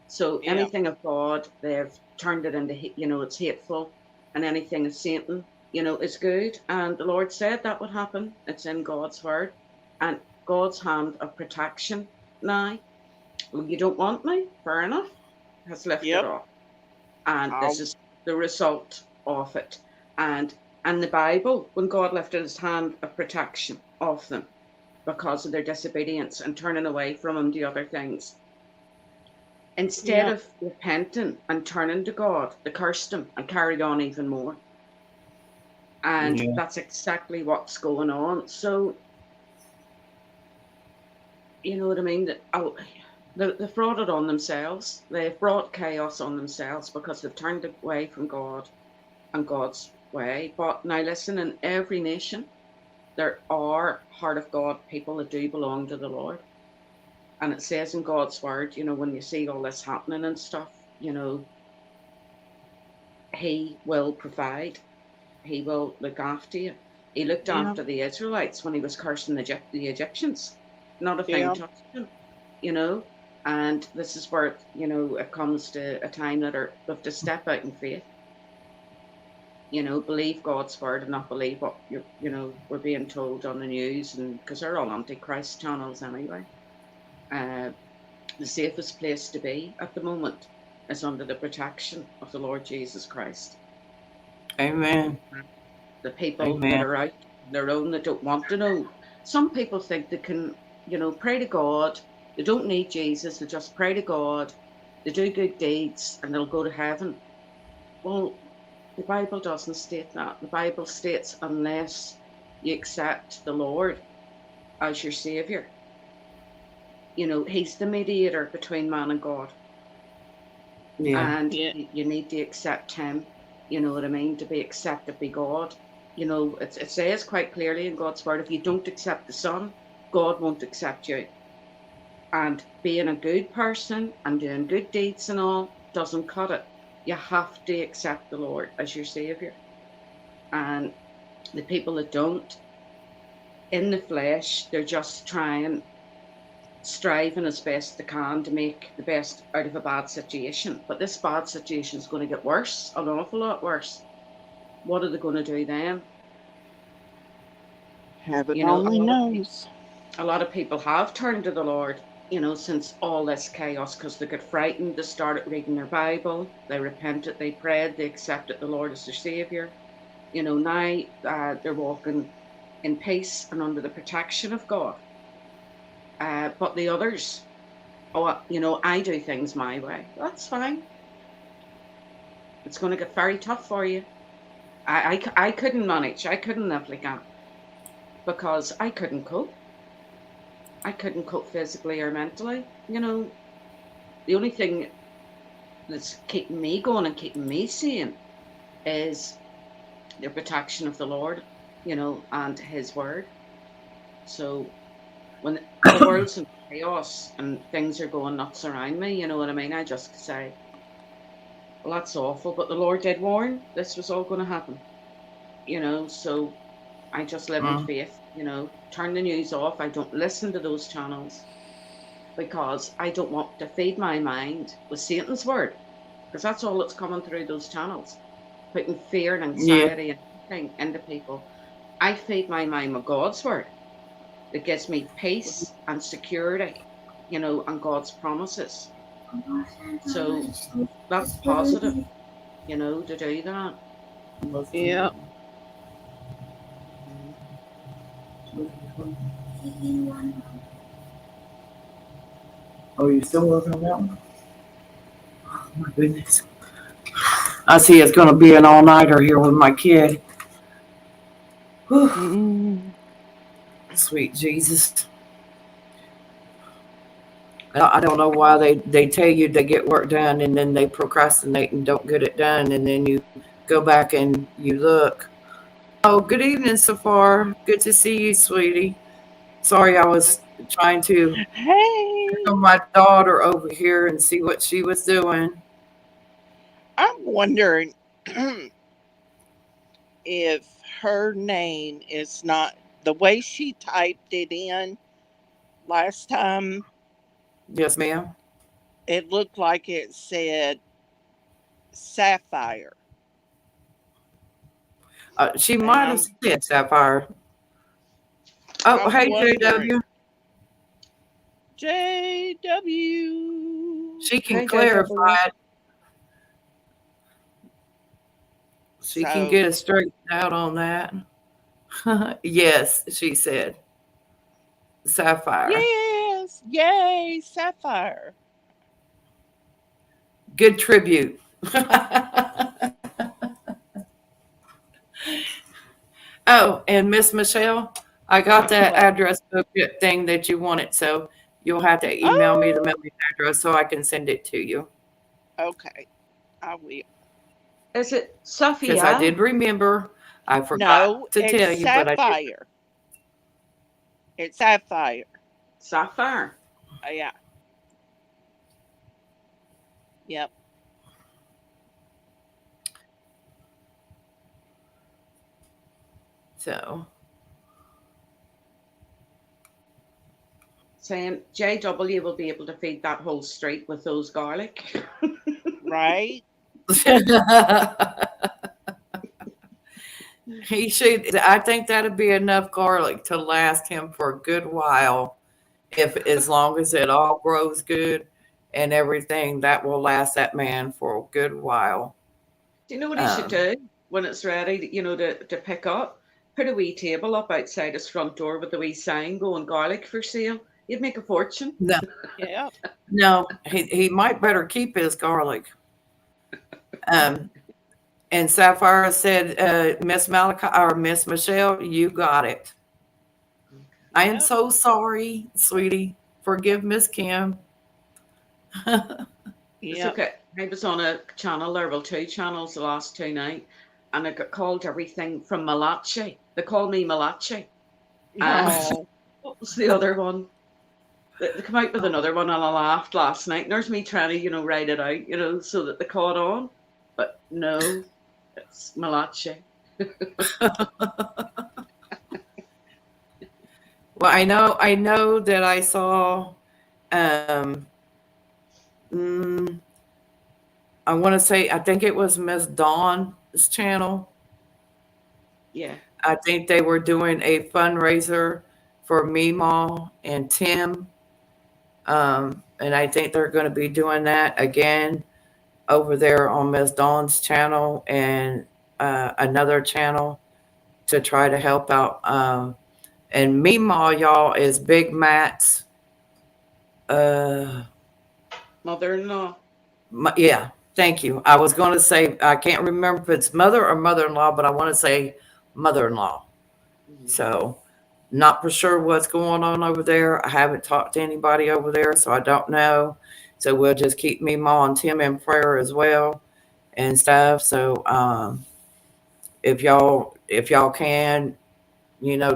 So Yeah. anything of God, they've turned it into, it's hateful, and anything of Satan, is good. And the Lord said that would happen. It's in God's word. And God's hand of protection now. Well, you don't want me? Fair enough. Has lifted Yep. off, and this I'll, is the result of it. And the Bible, when God lifted His hand of protection off them because of their disobedience and turning away from Him to other things, instead yeah. of repenting and turning to God, they cursed Him and carried on even more. And yeah. that's exactly what's going on. So you know what I mean? They've brought it on themselves. They've brought chaos on themselves because they've turned away from God and God's way. But now, listen, in every nation, there are heart of God people that do belong to the Lord. And it says in God's word, when you see all this happening and stuff, He will provide, He will look after you. He looked Yeah. after the Israelites when He was cursing the Egyptians. Not a thing Yeah. touched them, you know. And this is where, it comes to a time that we have to step out in faith, believe God's word and not believe what we're being told on the news, and because they're all antichrist channels anyway. Uh, the safest place to be at the moment is under the protection of the Lord Jesus Christ. Amen. The people that Amen. are out on their own that don't want to know. Some people think they can, pray to God. They don't need Jesus. They just pray to God. They do good deeds and they'll go to heaven. Well, the Bible doesn't state that. The Bible states unless you accept the Lord as your Savior, He's the mediator between man and God. Yeah. And Yeah. you need to accept Him, you know what I mean, to be accepted by God. It says quite clearly in God's word, if you don't accept the Son, God won't accept you. And being a good person and doing good deeds and all doesn't cut it. You have to accept the Lord as your Savior. And the people that don't, in the flesh, they're just striving as best they can to make the best out of a bad situation. But this bad situation is going to get worse, an awful lot worse. What are they going to do then? Heaven You know, a only lot of knows. a lot of people have turned to the Lord, since all this chaos, because they got frightened. They started reading their Bible. They repented. They prayed. They accepted the Lord as their Savior. Now they're walking in peace and under the protection of God. But the others, oh, I do things my way. That's fine. It's going to get very tough for you. I couldn't manage. I couldn't live like that because I couldn't cope. I couldn't cope physically or mentally. The only thing that's keeping me going and keeping me sane is the protection of the Lord, and His word. So when the world's in chaos and things are going nuts around me, you know what I mean? I just say, well, that's awful, but the Lord did warn this was all going to happen, so I just live in Mm. faith, turn the news off. I don't listen to those channels because I don't want to feed my mind with Satan's word, because that's all that's coming through those channels, putting fear and Yeah. anxiety and everything into people. I feed my mind with God's word that gives me peace and security, and God's promises. So that's positive, to do that. Yeah. Mhm. Oh, you still working on that one? Oh my goodness. I see it's going to be an all nighter here with my kid. Whew. Mm. Sweet Jesus. I don't know why they tell you they get work done and then they procrastinate and don't get it done. And then you go back and you look. Oh, good evening, Safar. Good to see you, sweetie. Sorry, I was trying to Hey, come my daughter over here and see what she was doing. I'm wondering if her name is not the way she typed it in last time. Yes, ma'am. It looked like it said Sapphire, She and might have said Sapphire. Oh, I'm hey, wondering, JW. JW. She can Hey, JW. clarify it. She can So get us straightened out on that. Yes, she said Sapphire. yes, yay, Sapphire. Good tribute. Oh, and Miss Michelle, I got that What? address book thing that you wanted, so you'll have to email me the Oh, mailing address so I can send it to you. okay, I will. Is it Because I Sophia? did remember. I No, forgot to it's tell you, but I did. Sapphire. It's Sapphire. Sapphire. Yeah, yep. So, Saying JW will be able to feed that whole street with those garlic. Right? he should. I think that'd be enough garlic to last him for a good while. If as long as it all grows good and everything, that will last that man for a good while. Do you know what he should Um, do when it's ready, to pick up? Put a wee table up outside his front door with a wee sign going garlic for sale. You'd make a fortune. no, Yep. no, he might better keep his garlic. Um, and Sapphire said, Miss Malachi or Miss Michelle, you got it. I am Yep. so sorry, sweetie. Forgive Miss Kim. It's Yep. okay. I was on a channel there, well, two channels the last two nights, and I got called everything from Malachi. They called me Malachi. And Oh, what was the other one? They come out with another one, and I laughed last night. And there's me trying to, write it out, so that they caught on. But no, it's Malachi. Well, I know that I saw. Um, mm, I want to say, I think it was Miss Dawn's channel. Yeah. I think they were doing a fundraiser for Meemaw and Tim. And I think they're going to be doing that again over there on Miss Dawn's channel and another channel to try to help out. And Meemaw, y'all, is Big Matt's. Uh, Mother-in-law. yeah, thank you. I was going to say, I can't remember if it's mother or mother in law, but I want to say mother in law. Mhm. So, not for sure what's going on over there. I haven't talked to anybody over there, so I don't know. So we'll just keep Mima and Tim in prayer as well and stuff. So if y'all can,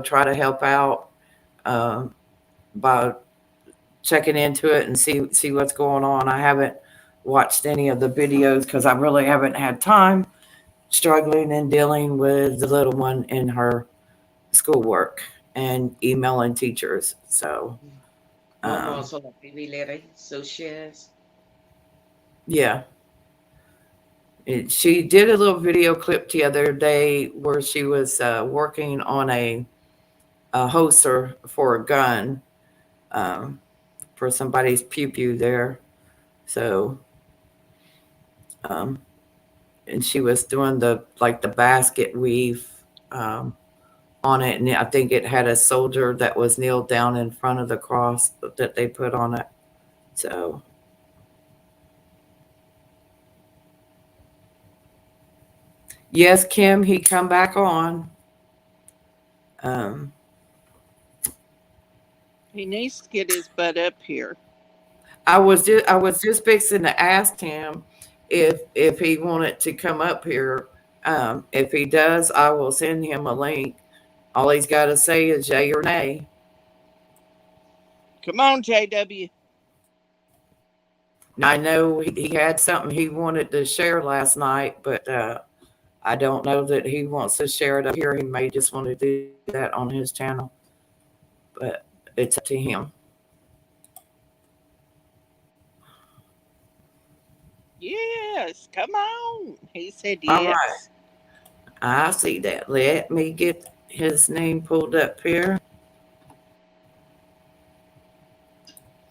try to help out um, by checking into it and see what's going on. I haven't watched any of the videos because I really haven't had time, struggling and dealing with the little one in her schoolwork and emailing teachers. So Mum um, was a lovely wee lady, so she is. yeah, she did a little video clip the other day where she was working on a holster for a gun, um, for somebody's pew pew there. So um, and she was doing the basket weave um, on it, and I think it had a soldier that was kneeled down in front of the cross that they put on it. So yes, Kim, he come back on. Um, He needs to get his butt up here. I was just fixing to ask him if he wanted to come up here. If he does, I will send him a link. All he's got to say is yay or nay. Come on, JW. Now, I know he had something he wanted to share last night, but I don't know that he wants to share it up here. He may just want to do that on his channel, but it's up to him. Yes, come on. He said All right, yes. I see that. Let me get his name pulled up here,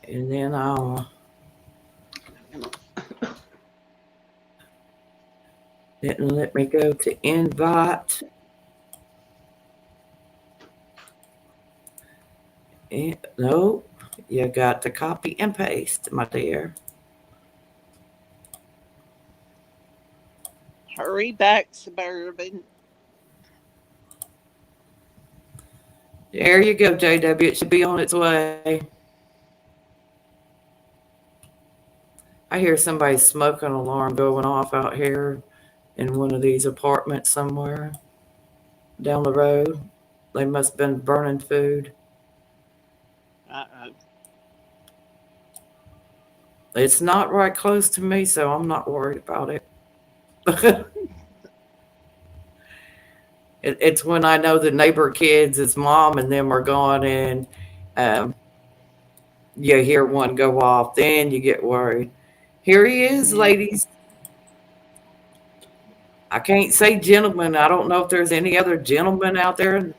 and then I'll then let me go to invite. No, you got to copy and paste, my dear. Hurry back, Suburban. There you go, JW. It should be on its way. I hear somebody's smoking alarm going off out here in one of these apartments somewhere down the road. They must have been burning food. Uh-oh. It's not right close to me, so I'm not worried about it. It's when I know the neighbor kids, his mom and them are gone, and um, you hear one go off, then you get worried. Here he is, Mm. ladies. I can't say gentlemen. I don't know if there's any other gentlemen out here.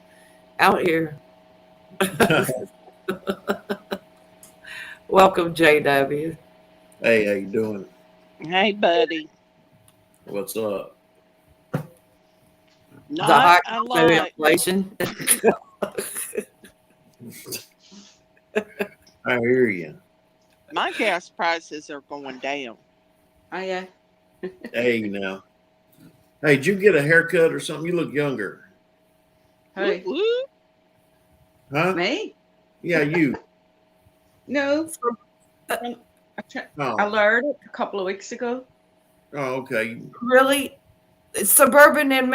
Welcome, JW. Hey, how you doing? Hey, buddy. What's up? The Not high a cost of lot. inflation. I hear you. My gas prices are going down. Oh, yeah. Hey, now. Hey, did you get a haircut or something? You look younger. Whoop, Hey, whoop. Huh? me? Yeah, you. No. Uh, I, I Oh, learned it a couple of weeks ago. oh, okay. Really, suburban and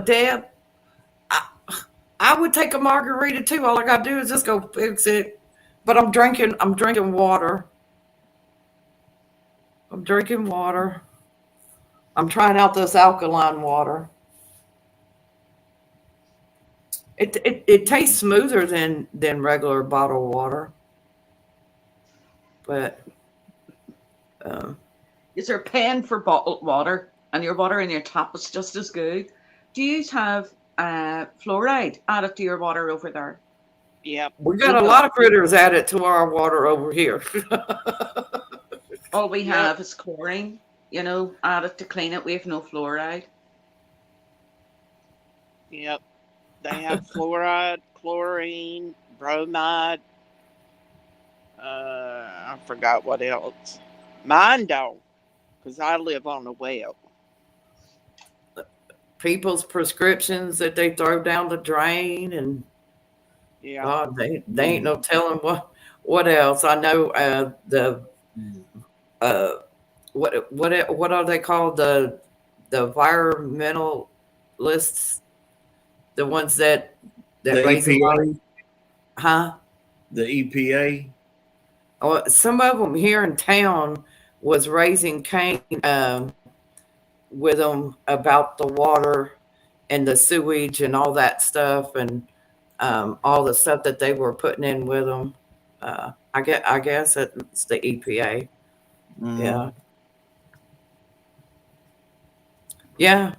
Deb. I, I would take a margarita too. All I gotta do is just go fix it. But I'm drinking. I'm drinking water. I'm drinking water. I'm trying out this alkaline water. It tastes smoother than regular bottled water, but um, Is there paying for bottled water and your water in your tap is just as good? Do you have fluoride added to your water over there? Yep. we got a Local. lot of critters added to our water over here. All we Yep. have is chlorine, added to clean it. We have no fluoride. Yep. They have fluoride, chlorine, bromide. I forgot what else. Mine don't, because I live on a well. People's prescriptions that they throw down the drain, and Yeah. God, they ain't no telling what else. I know the uh, what are they called? The environmentalists, the ones that The raise a lot of, EPA, huh? the EPA. Oh, some of them here in town was raising Cain with them about the water and the sewage and all that stuff, and all the stuff that they were putting in with them. I guess it's the EPA. Mm-hmm. Yeah, yeah,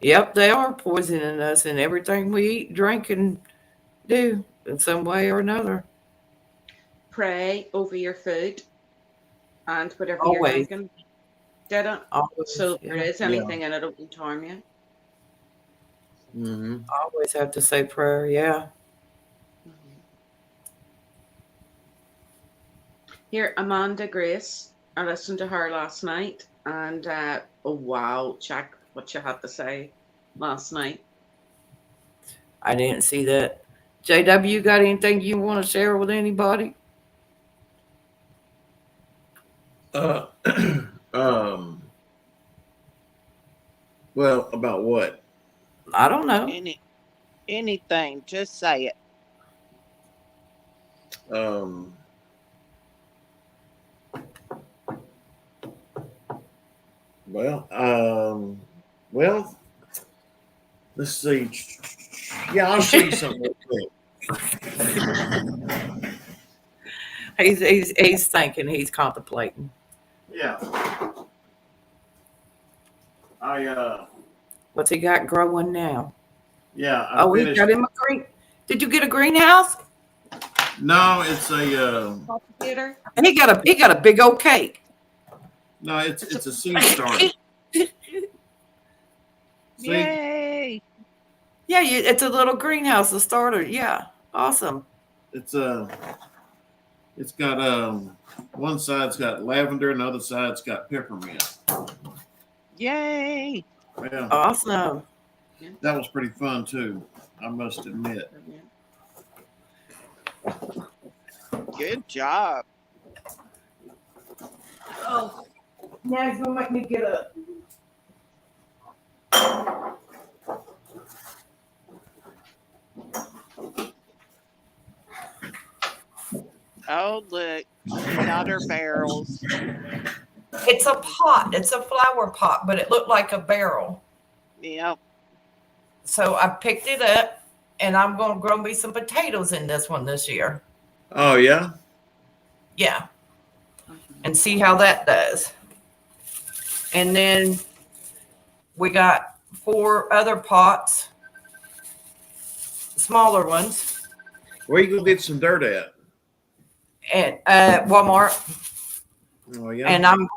yep. They are poisoning us in everything we eat, drink, and do in some way or another. Pray over your food and whatever you're Always, drinking. Did it? So always, if there yeah. is Yeah. anything in it, it won't harm you. Mm-hmm. Always have to say prayer. Yeah. Mhm. Here, Amanda Grace, I listened to her last night, and oh wow, check what she had to say last night. I didn't see that. JW, you got anything you want to share with anybody? Uh, um. Well, about what? I don't know. Anything, just say it. Um. Well. Well. Let's see. Yeah, I'll show you something real quick. He's thinking, he's contemplating. Yeah. I What's he got growing now? Yeah, I Oh, he finished. got him a green. Did you get a greenhouse? No, it's a Theater. He got a big old cake. no, it's a seed starter. See, Yay! Yeah, it's a little greenhouse, a starter. Yeah, awesome. it's it's got one side's got lavender and the other side's got peppermint. Yay! Yeah, Awesome. Yeah. that was pretty fun too, I must admit. Good job. Oh, now he's gonna make me get up. Oh, look. She's got her barrels. It's a pot. It's a flower pot, but it looked like a barrel. Yep. So I picked it up, and I'm gonna grow me some potatoes in this one this year. Oh yeah, Yeah, Mhm. and see how that does. And then we got 4 other pots, smaller ones, where you gonna get some dirt at? at Walmart. Oh yeah. And I'm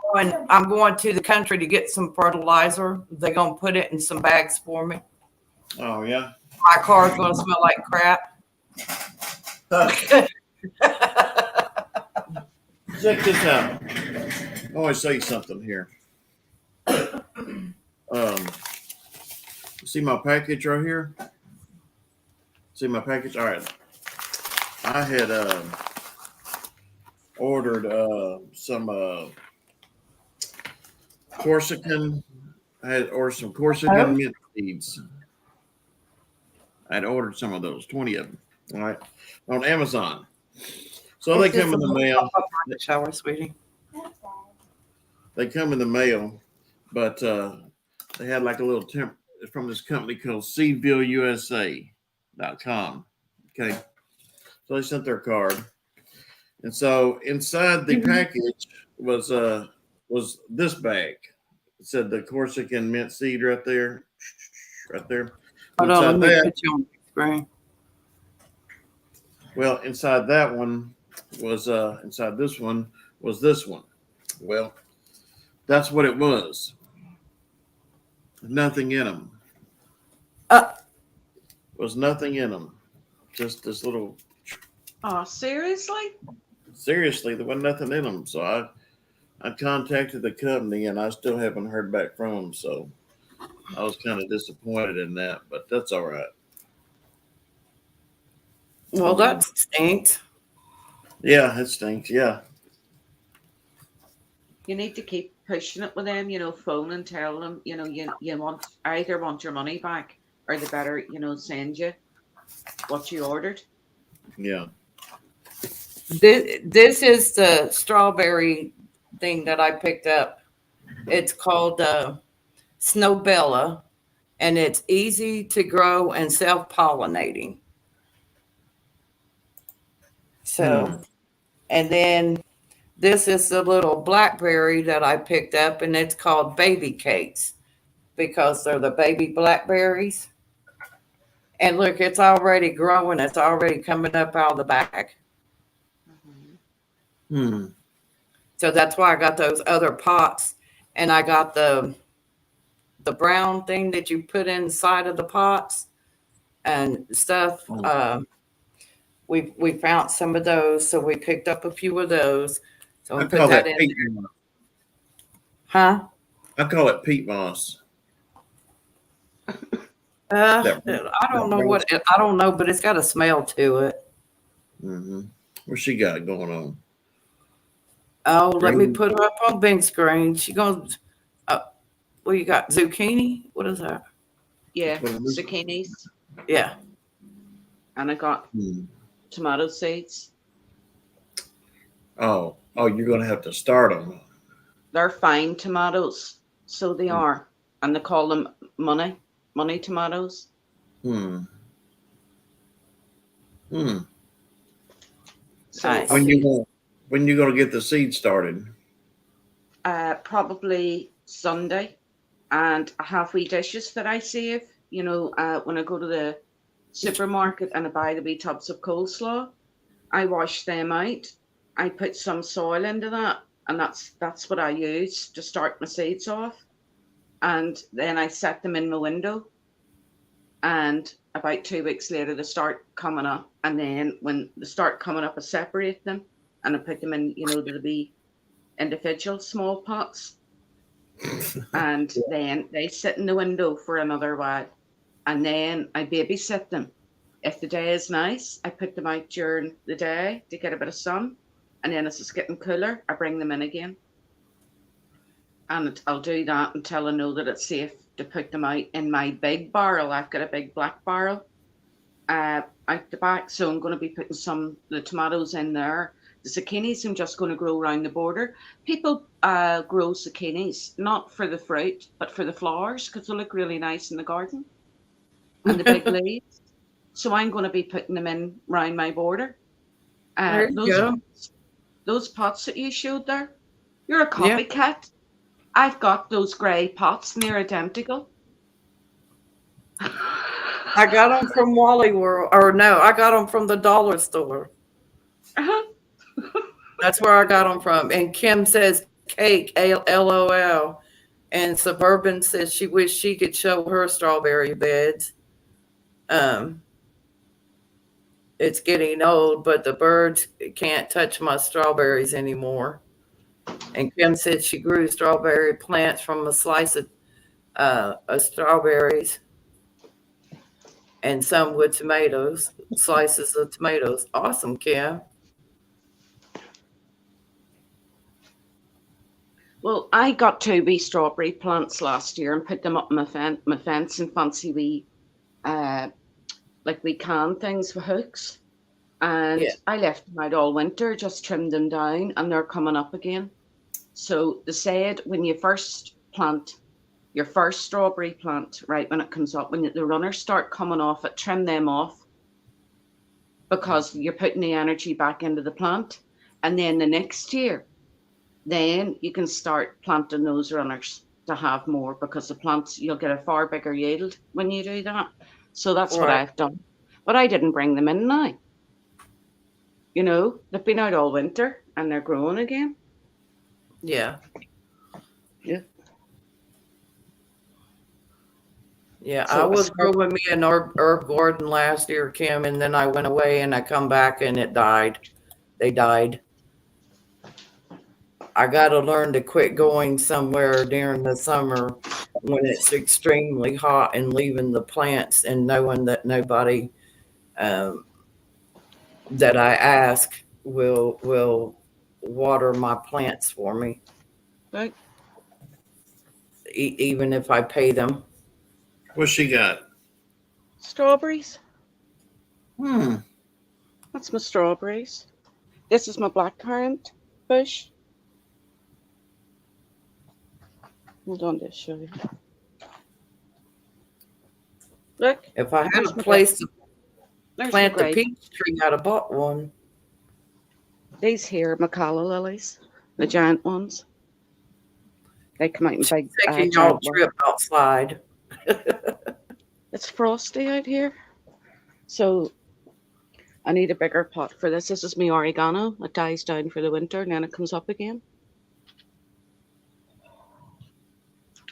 going to the country to get some fertilizer. They're gonna put it in some bags for me. Oh yeah. My car's gonna smell like crap. Check this out. I want to show you something here. See my package right here? See my package? All right. I had ordered some Corsican. I had ordered some Corsican mint seeds. I had ordered some of those, 20 of them. All right, on Amazon. So they come in the mail. Shower, sweetie. They come in the mail, but they had like a little temp from this company called SeedvilleUSA.com. Okay, so they sent their card, and so inside the package was this bag. It said the Corsican mint seed right there, right there. Hold on, let Inside me that, put you on the screen. well, inside that one was inside this one was this one. Well, that's what it was. Nothing in them. Uh, Was nothing in them. Just this little. Oh, seriously? Seriously, there wasn't nothing in them. So I contacted the company and I still haven't heard back from them. So I was kind of disappointed in that, but that's all right. well, that stinks. Yeah, it stinks. Yeah. You need to keep pushing it with them, phone and tell them, you want either want your money back or they better, send you what you ordered. Yeah. This is the strawberry thing that I picked up. It's called Snowbella, and it's easy to grow and self pollinating. Hmm. So, and then this is the little blackberry that I picked up, and it's called baby cakes because they're the baby blackberries. And look, it's already growing. It's already coming up out of the bag. Mhm. Hmm. So that's why I got those other pots, and I got the brown thing that you put inside of the pots and stuff. Oh, We found some of those, so we picked up a few of those. So I and put call that that in peat there. moss. Huh? I call it peat moss. That I don't that know brown. I don't know, but it's got a smell to it. Mm-hmm. What she got going on? Oh, let me Green. put her up on big screen. She goes, uh, what you got? Zucchini? What is that? Yeah, That's what it is. zucchinis, Yeah. and I got Hmm. tomato seeds. Oh, you're gonna have to start them. They're fine tomatoes, so they are, and they call them money tomatoes. Hmm. Hmm. So I'll Nice. When you do gonna when you gonna get the seed started? probably Sunday, and I have wee dishes that I save. When I go to the supermarket and I buy the wee tubs of coleslaw, I wash them out. I put some soil into that, and that's what I use to start my seeds off. And then I set them in my window, and about 2 weeks later they start coming up. And then when they start coming up, I separate them and I put them in, the wee individual small pots, and then they sit in the window for another while. And then I babysit them. If the day is nice, I put them out during the day to get a bit of sun. And then as it's getting cooler, I bring them in again. And I'll do that until I know that it's safe to put them out in my big barrel. I've got a big black barrel out the back. So I'm going to be putting some the tomatoes in there. The zucchinis I'm just going to grow around the border. People grow zucchinis not for the fruit, but for the flowers because they look really nice in the garden and the big leaves. So I'm going to be putting them in around my border. There you Those go. those pots that you showed there, you're a Yeah. copycat. I've got those grey pots and they're identical. I got them from Wally World. Or no, I got them from the dollar store. Uh-huh. That's where I got them from. And Kim says cake, LOL. And Suburban says she wished she could show her strawberry beds. Um, it's getting old, but the birds can't touch my strawberries anymore. And Kim said she grew strawberry plants from a slice of strawberries and some with tomatoes, slices of tomatoes. Awesome, Kim. Well, I got two wee strawberry plants last year and put them up my fence in fancy wee uh like wee can things with hooks. And Yeah. I left them out all winter, just trimmed them down, and they're coming up again. So they said when you first plant your first strawberry plant, right, when it comes up, when the runners start coming off it, trim them off because you're putting the energy back into the plant. And then the next year, then you can start planting those runners to have more because the plants, you'll get a far bigger yield when you do that. So that's what Right. I've done. But I didn't bring them in now. They've been out all winter and they're growing again. Yeah. Yeah. Yeah. I So I was start. growing me an herb garden last year, Kim, and then I went away and I come back and it died. They died. I got to learn to quit going somewhere during the summer when it's extremely hot and leaving the plants and knowing that nobody um, that I ask will water my plants for me. Look, even if I pay them. What she got? strawberries. Hmm. That's my strawberries. This is my blackcurrant bush. Hold on to show you. Look, If I had there's a my place to there's my plant the grape. peach tree, I'd have bought one. These here, Macala lilies, the giant ones. They come out in big Taking y'all giant ones. trip outside. It's frosty out here, so I need a bigger pot for this. This is my oregano. It dies down for the winter and then it comes up again.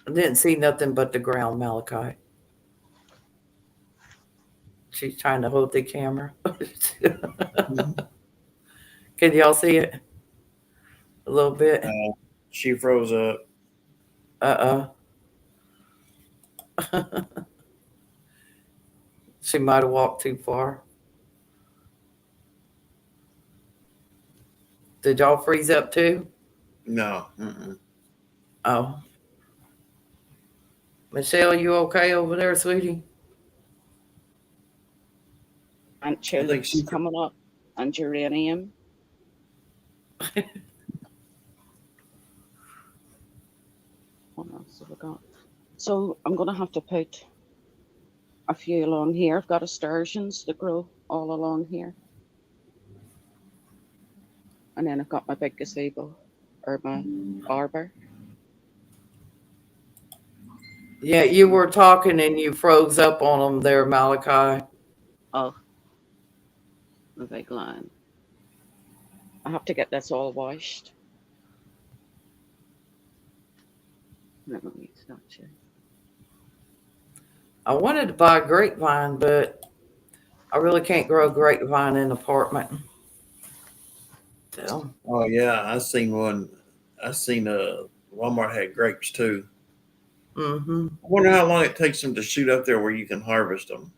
I didn't see nothing but the ground, Malachi. She's trying to hold the camera. Can y'all see it? A little bit. She froze up. She might have walked too far. Did y'all freeze up too? No. Mm-mm. Oh. Michelle, you okay over there, sweetie? And I think tulips she. coming up and geranium. What else have I got? So I'm gonna have to put a few along here. I've got nasturtiums that grow all along here. And then I've got my big gazebo or my arbor. Yeah, you were talking and you froze up on them there, Malachi. Oh, the big line. I have to get this all washed. Let me start you. I wanted to buy a grapevine, but I really can't grow a grapevine in an apartment. So, Oh yeah, I seen one. I seen Walmart had grapes too. mm-hmm. I wonder how long it takes them to shoot up there where you can harvest them.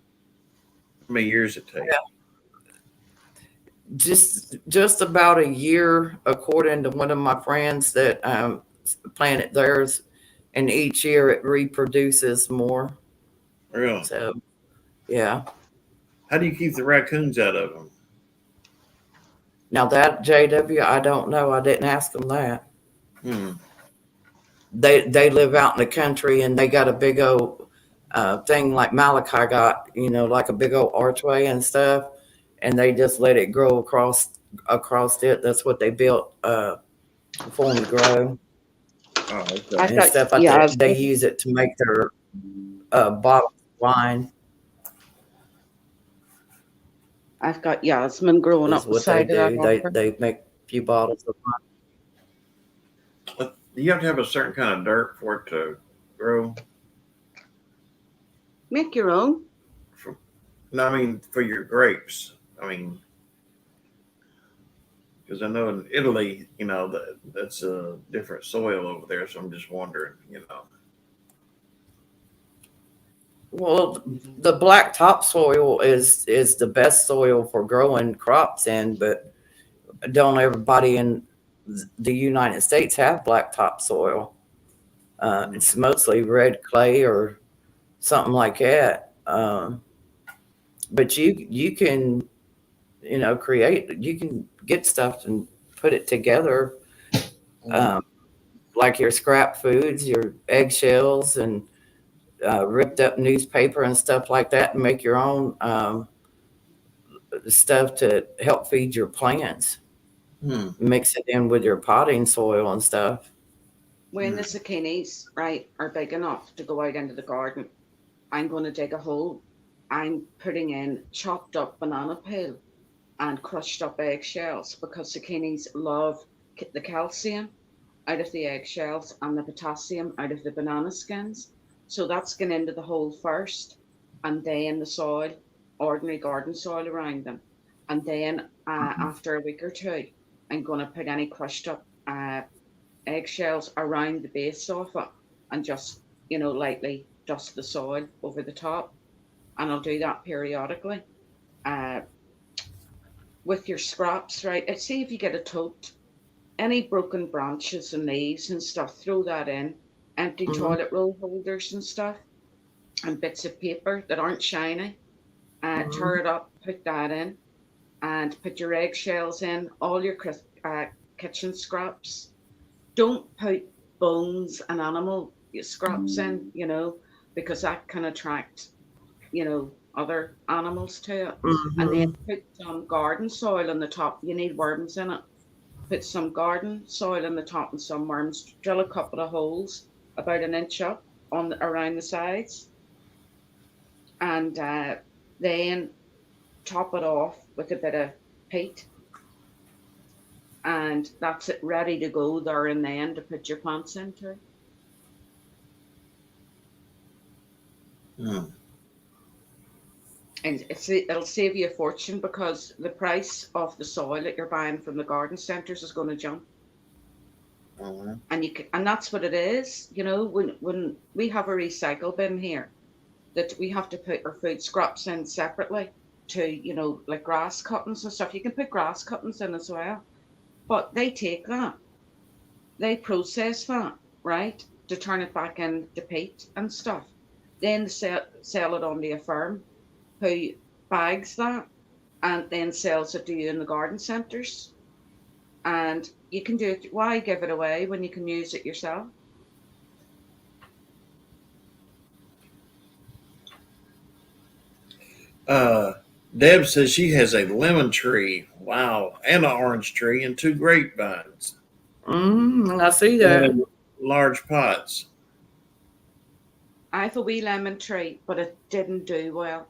How many years it takes? Just about a year, according to one of my friends that planted theirs, and each year it reproduces more. Really? So, yeah. How do you keep the raccoons out of them? Now that JW, I don't know. I didn't ask them that. Hmm. They live out in the country and they got a big old thing like Malachi got, like a big old archway and stuff, and they just let it grow across it. That's what they built for them to grow Oh, okay. I've and got stuff like that. They use it to make their bottles of wine. I've got Yasmin growing Is up the what they side of that do. arbor. They make a few bottles of wine. But you have to have a certain kind of dirt for it to grow. Make your own. No, I mean for your grapes. I mean, because I know in Italy, that's a different soil over there. So I'm just wondering. Well, the black topsoil is the best soil for growing crops in, but don't everybody in the United States have black topsoil? It's mostly red clay or something like that. But you can you can get stuff and put it together, um, like your scrap foods, your eggshells, and ripped up newspaper and stuff like that, and make your own stuff to help feed your plants. Hmm. Mix it in with your potting soil and stuff. When the zucchinis, right, are big enough to go out into the garden, I'm going to dig a hole. I'm putting in chopped up banana peel and crushed up eggshells because zucchinis love the calcium out of the eggshells and the potassium out of the banana skins. So that's going into the hole first, and then the soil, ordinary garden soil around them. And then after a week or two, I'm going to put any crushed up eggshells around the base of it and just, lightly dust the soil over the top. And I'll do that periodically. Uh, with your scraps, right? See if you get a tote any broken branches and leaves and stuff, throw that in. Empty Mhm. toilet roll holders and stuff, and bits of paper that aren't shiny. Tear Mhm. it up, put that in, and put your eggshells in, all your kitchen scraps. Don't put bones and animal scraps in, because that can attract, other animals to it. And then Mhm. put some garden soil on the top. You need worms in it. Put some garden soil in the top and some worms. Drill a couple of holes about an inch up around the sides, and then top it off with a bit of peat, and that's it, ready to go there and then to put your plants into. Hmm. And it'll save you a fortune because the price of the soil that you're buying from the garden centres is going to jump. Uh-huh. And and that's what it is. When we have a recycle bin here, that we have to put our food scraps in separately to, like grass cuttings and stuff. You can put grass cuttings in as well, but they take that, they process that, right, to turn it back into peat and stuff. Then they sell it on to a firm who bags that and then sells it to you in the garden centres. And you can do it. Why give it away when you can use it yourself? Uh, Deb says she has a lemon tree. Wow. And an orange tree and two grapevines. Mhm. I see And that. in large pots. I have a wee lemon tree, but it didn't do well.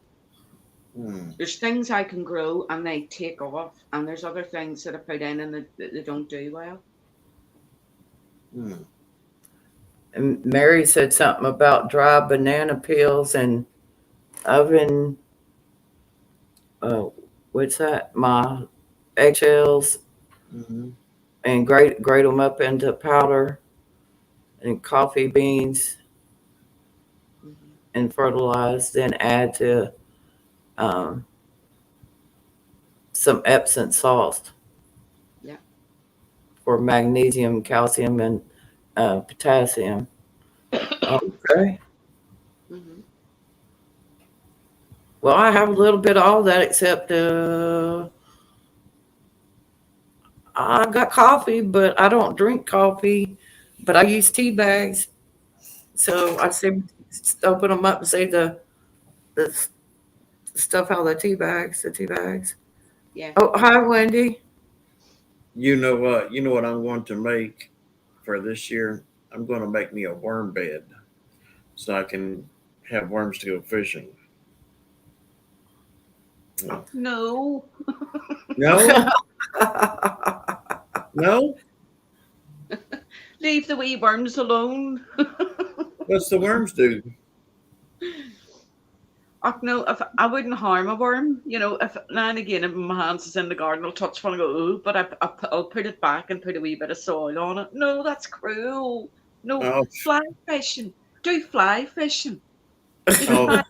Hmm. There's things I can grow and they take off, and there's other things that I put in and they don't do well. Hmm. And Mary said something about dry banana peels and oven. Uh, what's that? My eggshells Hmm. and grate them up into powder and coffee beans Hmm. and fertilize. Then add to um, some Epsom salt Yeah. for magnesium, calcium, and potassium. Okay. Hmm. Well, I have a little bit of all that except I got coffee, but I don't drink coffee. But I use tea bags, so I say open them up and save the stuff out of the tea bags. The tea bags. Yeah. Oh, hi, Wendy. You know what? You know what I'm going to make for this year? I'm going to make me a worm bed so I can have worms to go fishing. Oh, Yeah. no. No, no. Leave the wee worms alone. What's the worms do? Oh, no, if I wouldn't harm a worm, if now and again, if my hands is in the garden, I'll touch one and go, oh, but I'll put it back and put a wee bit of soil on it. No, that's cruel. No, Oh, fly fishing. Do fly fishing. You can oh, buy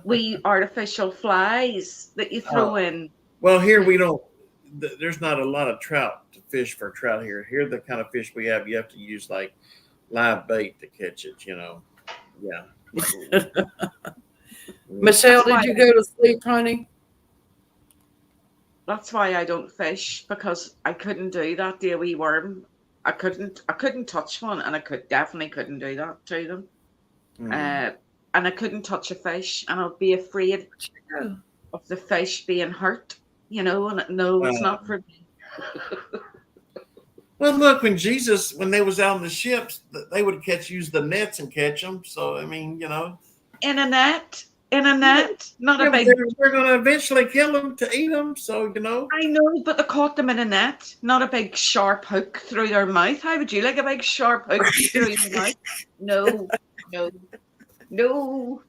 wee artificial flies that you throw oh. in. Well, here we don't. There's not a lot of trout to fish for trout here. Here, the kind of fish we have, you have to use like live bait to catch it. Yeah. Mm. Michelle, That's did why you go to sleep, honey? that's why I don't fish, because I couldn't do that to a wee worm. I couldn't touch one, and I definitely couldn't do that to them. Mm. Uh, and I couldn't touch a fish, and I'd be afraid Yeah. of the fish being hurt, and no, it's Uh, not for me. well, look, when they was out on the ships, they would use the nets and catch them. So I mean, In a net, in a yeah, net, not a yeah, but big. they're going to eventually kill them to eat them. So. I know, but they caught them in a net, not a big sharp hook through their mouth. How would you like a big sharp hook through your mouth? No, no, no.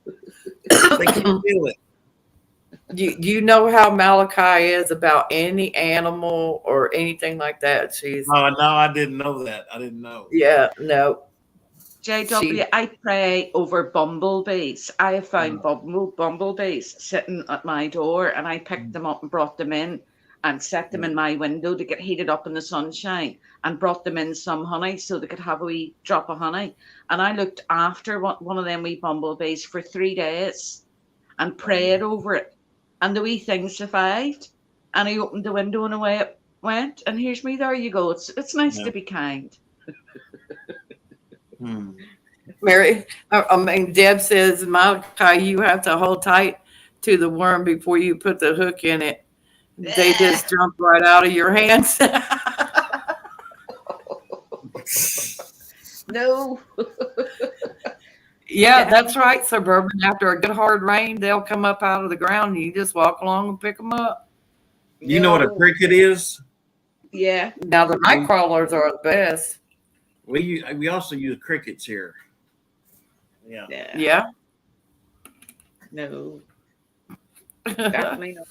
They can't feel it. You know how Malachi is about any animal or anything like that. She's Oh no, I didn't know that. I didn't know. yeah, no. She JW, I pray over bumblebees. I have found Uh, bumblebees sitting at my door, and I picked them up and brought them in. and set them in my window to get heated up in the sunshine, and brought them in some honey so they could have a wee drop of honey. And I looked after one of them wee bumblebees for 3 days and prayed over it. And the wee thing survived. And I opened the window and away it went. And here's me, there you go. It's nice Yeah. to be kind. Mary, I mean, Deb says, Malachi, you have to hold tight to the worm before you put the hook in it. They just jump right out of your hands. No. Yeah, that's right, Suburban. After a good hard rain, they'll come up out of the ground and you just walk along and pick them up. You know what a cricket is? Yeah. Now, the night crawlers are the best. We also use crickets here. Yeah. Yeah. No. Definitely not.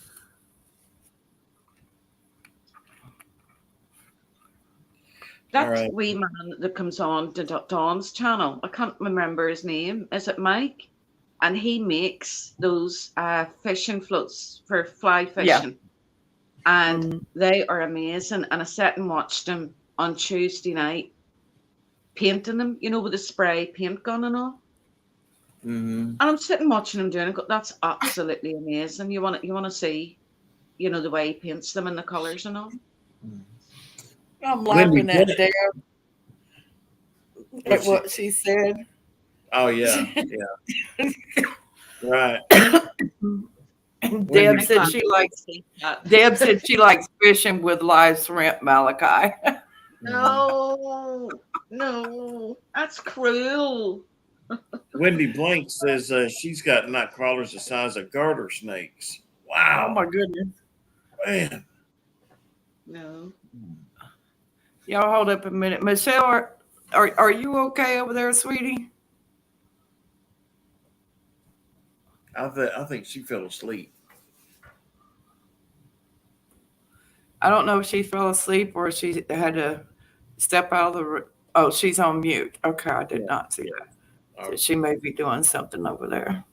That right. wee man that comes on to Dawn's channel, I can't remember his name. Is it Mike? And he makes those fishing floats for fly fishing. And they are amazing. And I sat and watched him on Tuesday night painting them, with a spray paint gun and all. And I'm sitting watching him doing it. That's absolutely amazing. You want to see, the way he paints them and the colours and all. I'm laughing at Deb at what she said. Oh yeah, yeah. Right. Deb said she likes fishing with live shrimp, Malachi. No, that's cruel. Wendy Blank says she's got night crawlers the size of garter snakes. Wow. Oh my goodness. Man. No. Y'all hold up a minute. Michelle, are you okay over there, sweetie? I think she fell asleep. I don't know if she fell asleep or she had to step out of the room. Oh, she's on mute. Okay, I did not see that. So she may be doing something over there.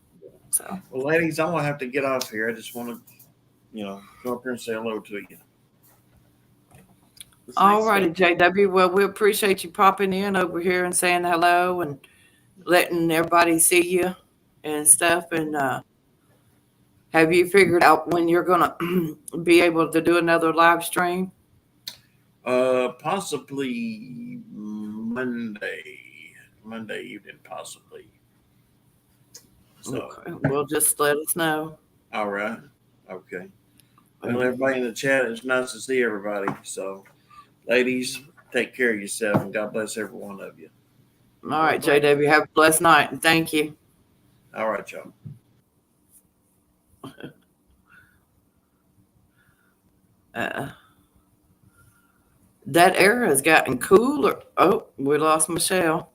So, well, ladies, I'm gonna have to get off here. I just want to, go up here and say hello to you. all righty, JW. Well, we appreciate you popping in over here and saying hello and letting everybody see you and stuff. And have you figured out when you're gonna be able to do another live stream? Possibly Monday evening, possibly. So, Okay. Well, just let us know. all right, okay. Well, everybody in the chat, it's nice to see everybody. So, ladies, take care of yourself, and God bless every one of you. All right, JW. Have a blessed night, and thank you. All right, y'all. That air has gotten cooler. Oh, we lost Michelle.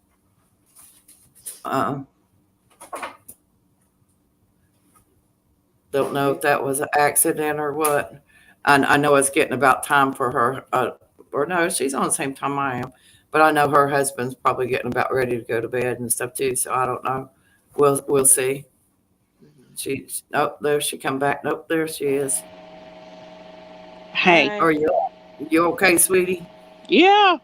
Don't know if that was an accident or what. I know it's getting about time for her. Or no, she's on the same time I am. But I know her husband's probably getting about ready to go to bed and stuff too. So I don't know. We'll see. There she come back. Nope, there she is. Hey. Are you okay, sweetie? Yeah.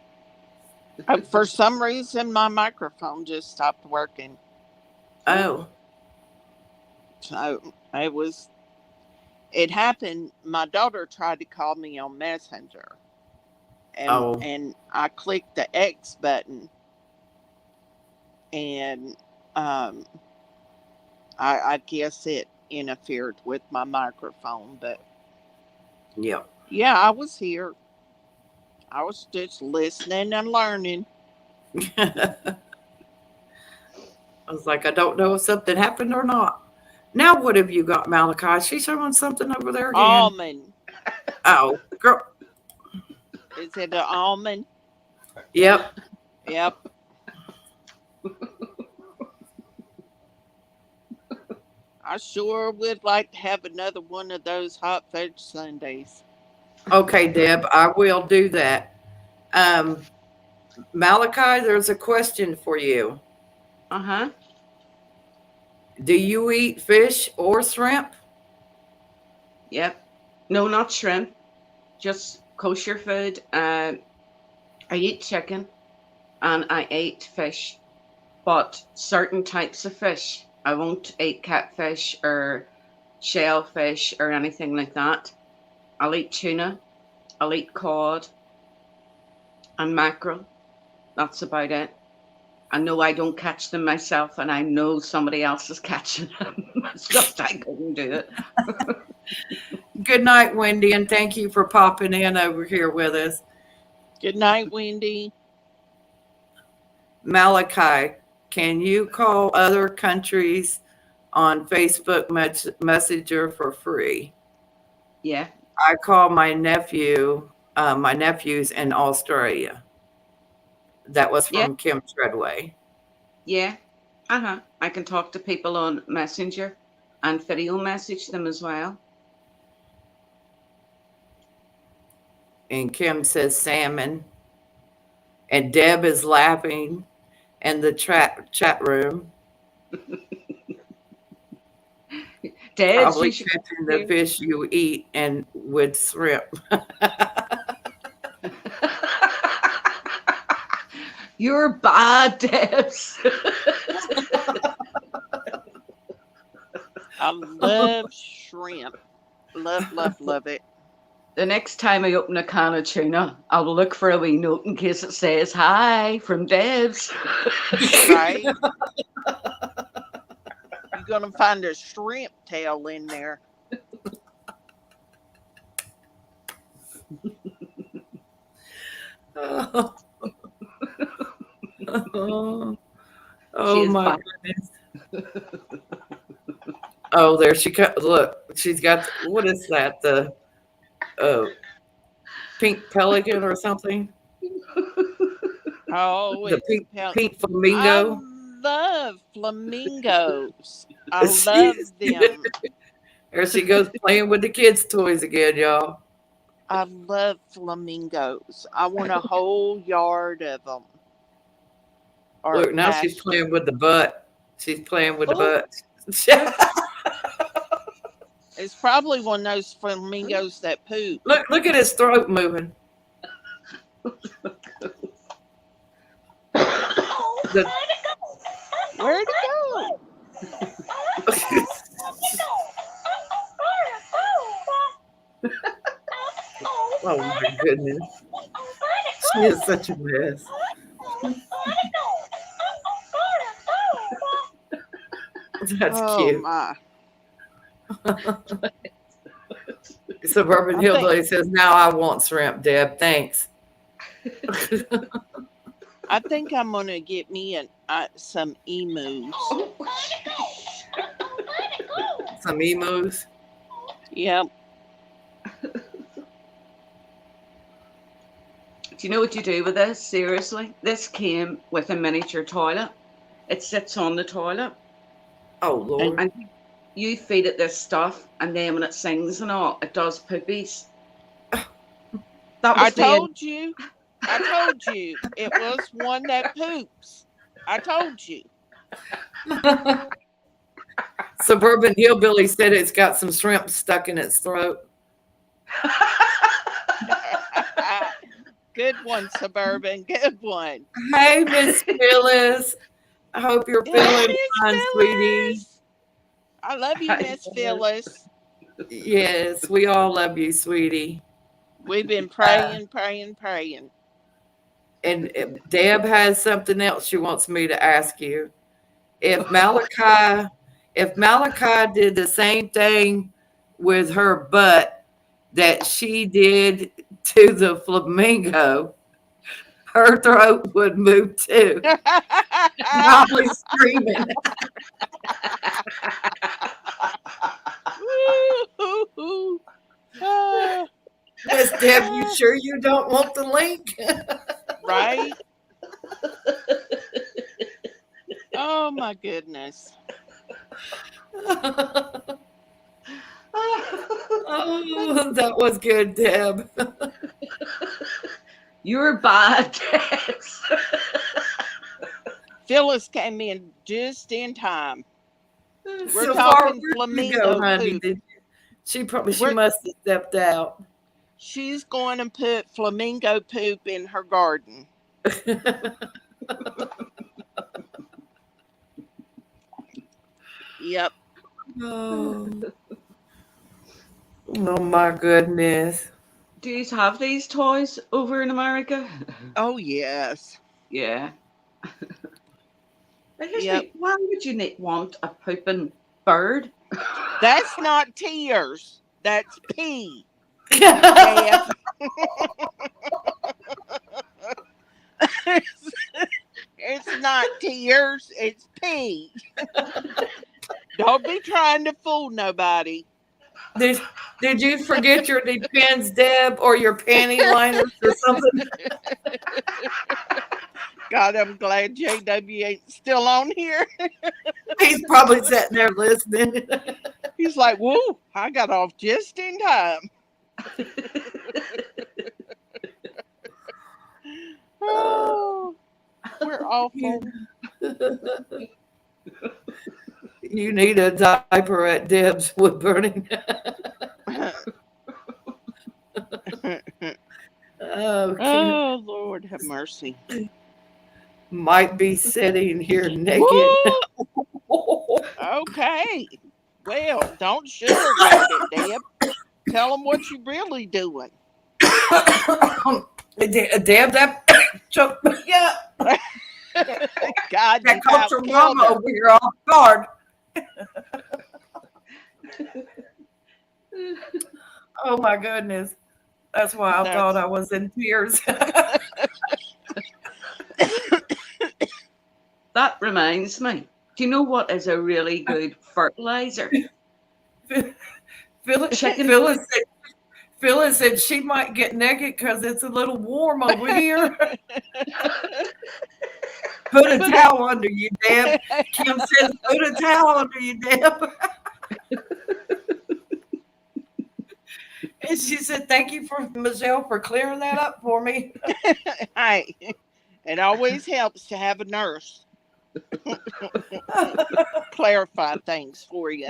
For some reason, my microphone just stopped working. Oh. So it happened. My daughter tried to call me on Messenger. And I clicked the X button. And I guess it interfered with my microphone. But yeah, I was here. I was just listening and learning. I was like, I don't know if something happened or not. Now, what have you got, Malachi? She's showing something over there again. Almond. Oh, girl. Is it an almond? Yep. I sure would like to have another one of those hot fudge sundaes. Okay, Deb, I will do that. Malachi, there's a question for you. Uh-huh. Do you eat fish or shrimp? Yep. No, not shrimp. just kosher food. I eat chicken and I eat fish, but certain types of fish. I won't eat catfish or shellfish or anything like that. I'll eat tuna, I'll eat cod and mackerel. That's about it. I know I don't catch them myself, and I know somebody else is catching them. It's just I couldn't do it. Good night, Wendy, and thank you for popping in over here with us. Good night, Wendy. Malachi, can you call other countries on Facebook Messenger for free? Yeah. I call my nephew's in Australia. That was Yeah. from Kim Treadway. Yeah. I can talk to people on Messenger and video message them as well. And Kim says salmon. And Deb is laughing in the chat room. Dad, Probably catching the fish you eat and with shrimp. You're bad, Debs. I love shrimp. Love it. The next time I open a can of tuna, I'll look for a wee note in case it says hi from Debs. Right? You're going to find a shrimp tail in there. Oh, oh my goodness. Oh, there she comes. Look, she's got, what is that? The pink pelican or something? Oh, The it's pink flamingo. I love flamingos. I love them. There she goes playing with the kids' toys again, y'all. I love flamingos. I want a whole yard of them. Look, now she's playing with the butt. She's playing with the butt. It's probably one of those flamingos that poop. Look at his throat moving. Where'd it go? Oh my goodness. She is such a mess. That's cute. My. Suburban Hillbilly says, now I want shrimp, Deb. Thanks. I think I'm going to get me some emus. Some emus? Yep. Do you know what you do with this? Seriously? This came with a miniature toilet. It sits on the toilet. Oh, Lord. And you feed it this stuff, and then when it sings and all, it does poopies. I told you. It was one that poops. I told you. Suburban Hillbilly said it's got some shrimp stuck in its throat. Good one, Suburban. Good one. Hey, Miss Phyllis. I hope you're feeling fine, sweetie. I love you, Miss Phyllis. Yes, we all love you, sweetie. We've been praying. And Deb has something else she wants me to ask you. If Malachi did the same thing with her butt that she did to the flamingo, her throat would move too. Probably screaming. Miss Deb, you sure you don't want the link? Right? Oh my goodness. Oh, that was good, Deb. You're bad, Deb. Phyllis came in just in time. We're So talking far, flamingo honey. poop. She must have stepped out. She's going to put flamingo poop in her garden. Yep. Oh, oh my goodness. Do you have these toys over in America? Oh, yes. Yeah. Yep. Why would you want a pooping bird? That's not tears. That's pee, Deb. It's not tears. It's pee. Don't be trying to fool nobody. Did you forget your Depends, Deb, or your panty liners or something? God, I'm glad JW ain't still on here. He's probably sitting there listening. He's like, whoa, I got off just in time. Oh, we're awful. You need a diaper at Deb's wood burning. Oh, Kim Oh, Lord have mercy. might be sitting here naked. Whoa, okay. Well, don't sugarcoat it, Deb. Tell them what you're really doing. Deb, that choked me up. God, That you caught about your killed mama her. over here off guard. Oh my goodness. That's why I thought I was in tears. That reminds me. Do you know what is a really good fertilizer? Chicken. Phyllis said she might get naked because it's a little warm over here. Put a towel under you, Deb. Kim says, put a towel under you, Deb. And she said, thank you for Michelle for clearing that up for me. Hey, it always helps to have a nurse clarify things for you.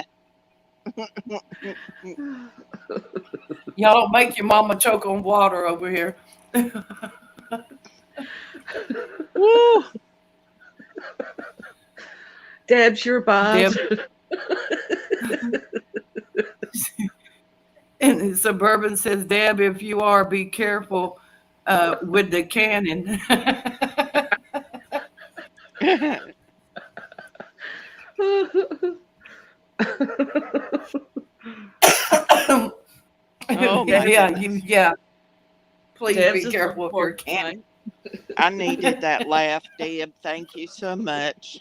Y'all don't make your mama choke on water over here. Woo! Deb's your bad. Deb. And Suburban says, Deb, if you are, be careful with the cannon. Oh my goodness. Yeah. Please Deb's be is careful if you're important, cannon. I needed that laugh, Deb. Thank you so much.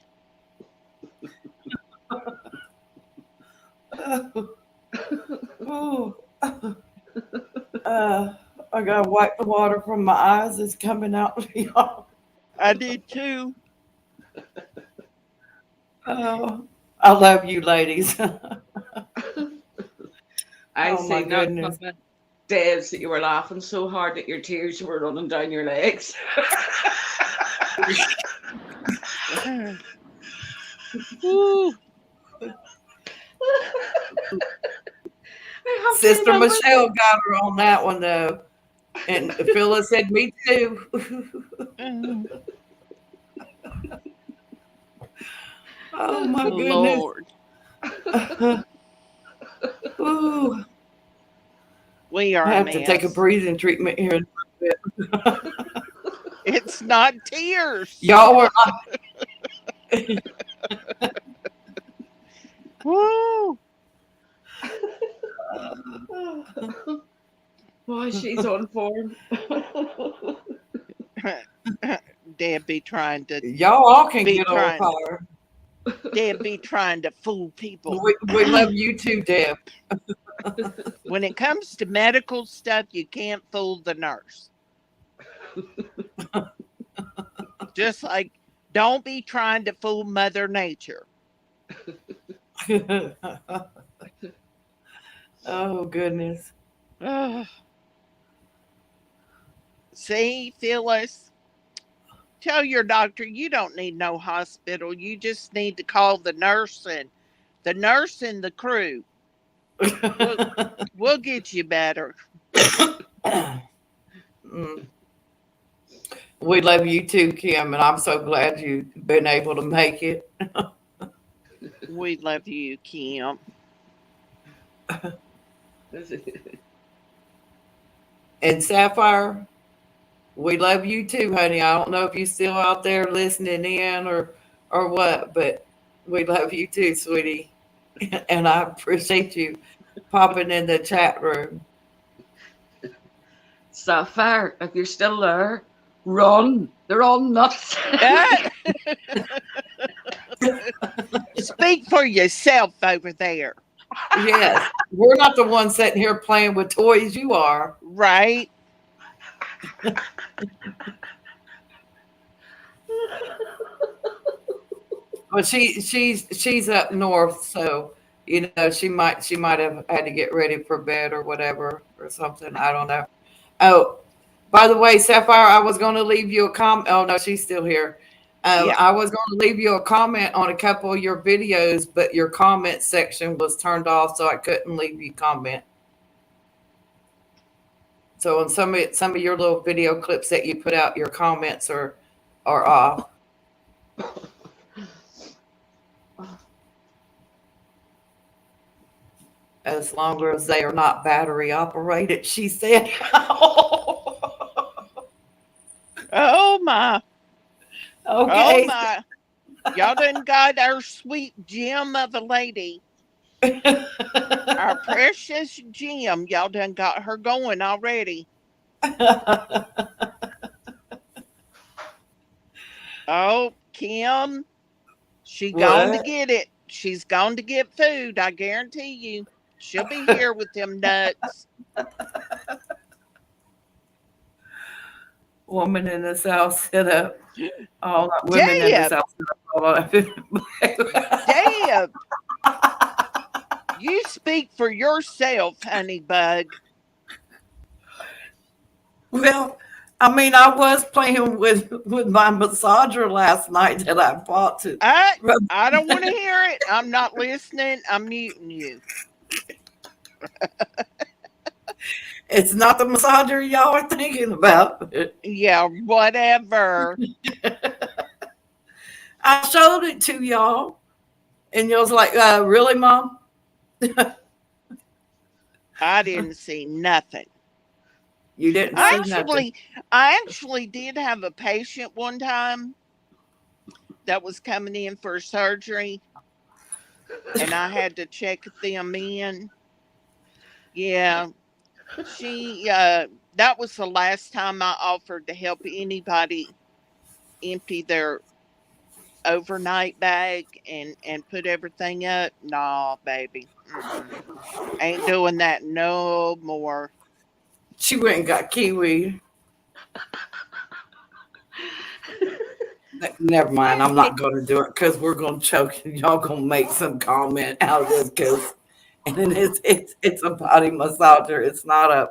Ooh. I gotta wipe the water from my eyes. It's coming out. I did too. Oh, I love you, ladies. I Oh my see now, goodness. Deb's, that you were laughing so hard that your tears were running down your legs. Woo. Sister Michelle got her on that one though. And Phyllis said, me too. Oh my goodness. Lord. Ooh. We are I a have mess. to take a breathing treatment here in a bit. It's not tears. Y'all are Woo. Boy, she's on form. Deb be trying to y'all all can Be get on trying. fire. Deb be trying to fool people. We love you too, Deb. When it comes to medical stuff, you can't fool the nurse. Just like don't be trying to fool Mother Nature. Oh goodness. Ugh. See, Phyllis, tell your doctor you don't need no hospital. You just need to call the nurse and the crew. We'll get you better. Mm. We love you too, Kim, and I'm so glad you've been able to make it. We love you, Kim. And Sapphire, we love you too, honey. I don't know if you're still out there listening in or what, but we love you too, sweetie. And I appreciate you popping in the chat room. Sapphire, if you're still there, run. They're all nuts. Ah, speak for yourself over there, Yes, we're not the ones sitting here playing with toys. You are. right? Well, she's up north, so she might have had to get ready for bed or whatever or something. I don't know. Oh, by the way, Sapphire, I was going to leave you a comment. Oh no, she's still here. Yeah. I was going to leave you a comment on a couple of your videos, but your comment section was turned off, so I couldn't leave you comment. So on some of your little video clips that you put out, your comments are off. As long as they are not battery operated, she said. Oh my. Oh Okay. my. Y'all done got our sweet gem of a lady. Our precious gem. Y'all done got her going already. Oh, Kim. She gone to What? get it. She's gone to get food. I guarantee you. She'll be here with them nuts. Woman in the South set up. All women in the Deb, South set up. Deb, you speak for yourself, honey bug. Well, I mean, I was playing with my massager last night that I bought to. I don't want to hear it. I'm not listening. I'm muting you. It's not the massager y'all are thinking about. Yeah, whatever. I showed it to y'all, and y'all was like, "Really, Mom?" I didn't see nothing. You didn't I see nothing. actually did have a patient one time that was coming in for surgery, and I had to check them in. Yeah, she. That was the last time I offered to help anybody empty their overnight bag and put everything up. Nah, baby. Mm-mm. Ain't doing that no more. She went and got kiwi. Never mind. I'm not going to do it because we're going to choke and y'all going to make some comment out of this because and then it's a body massager. It's not a.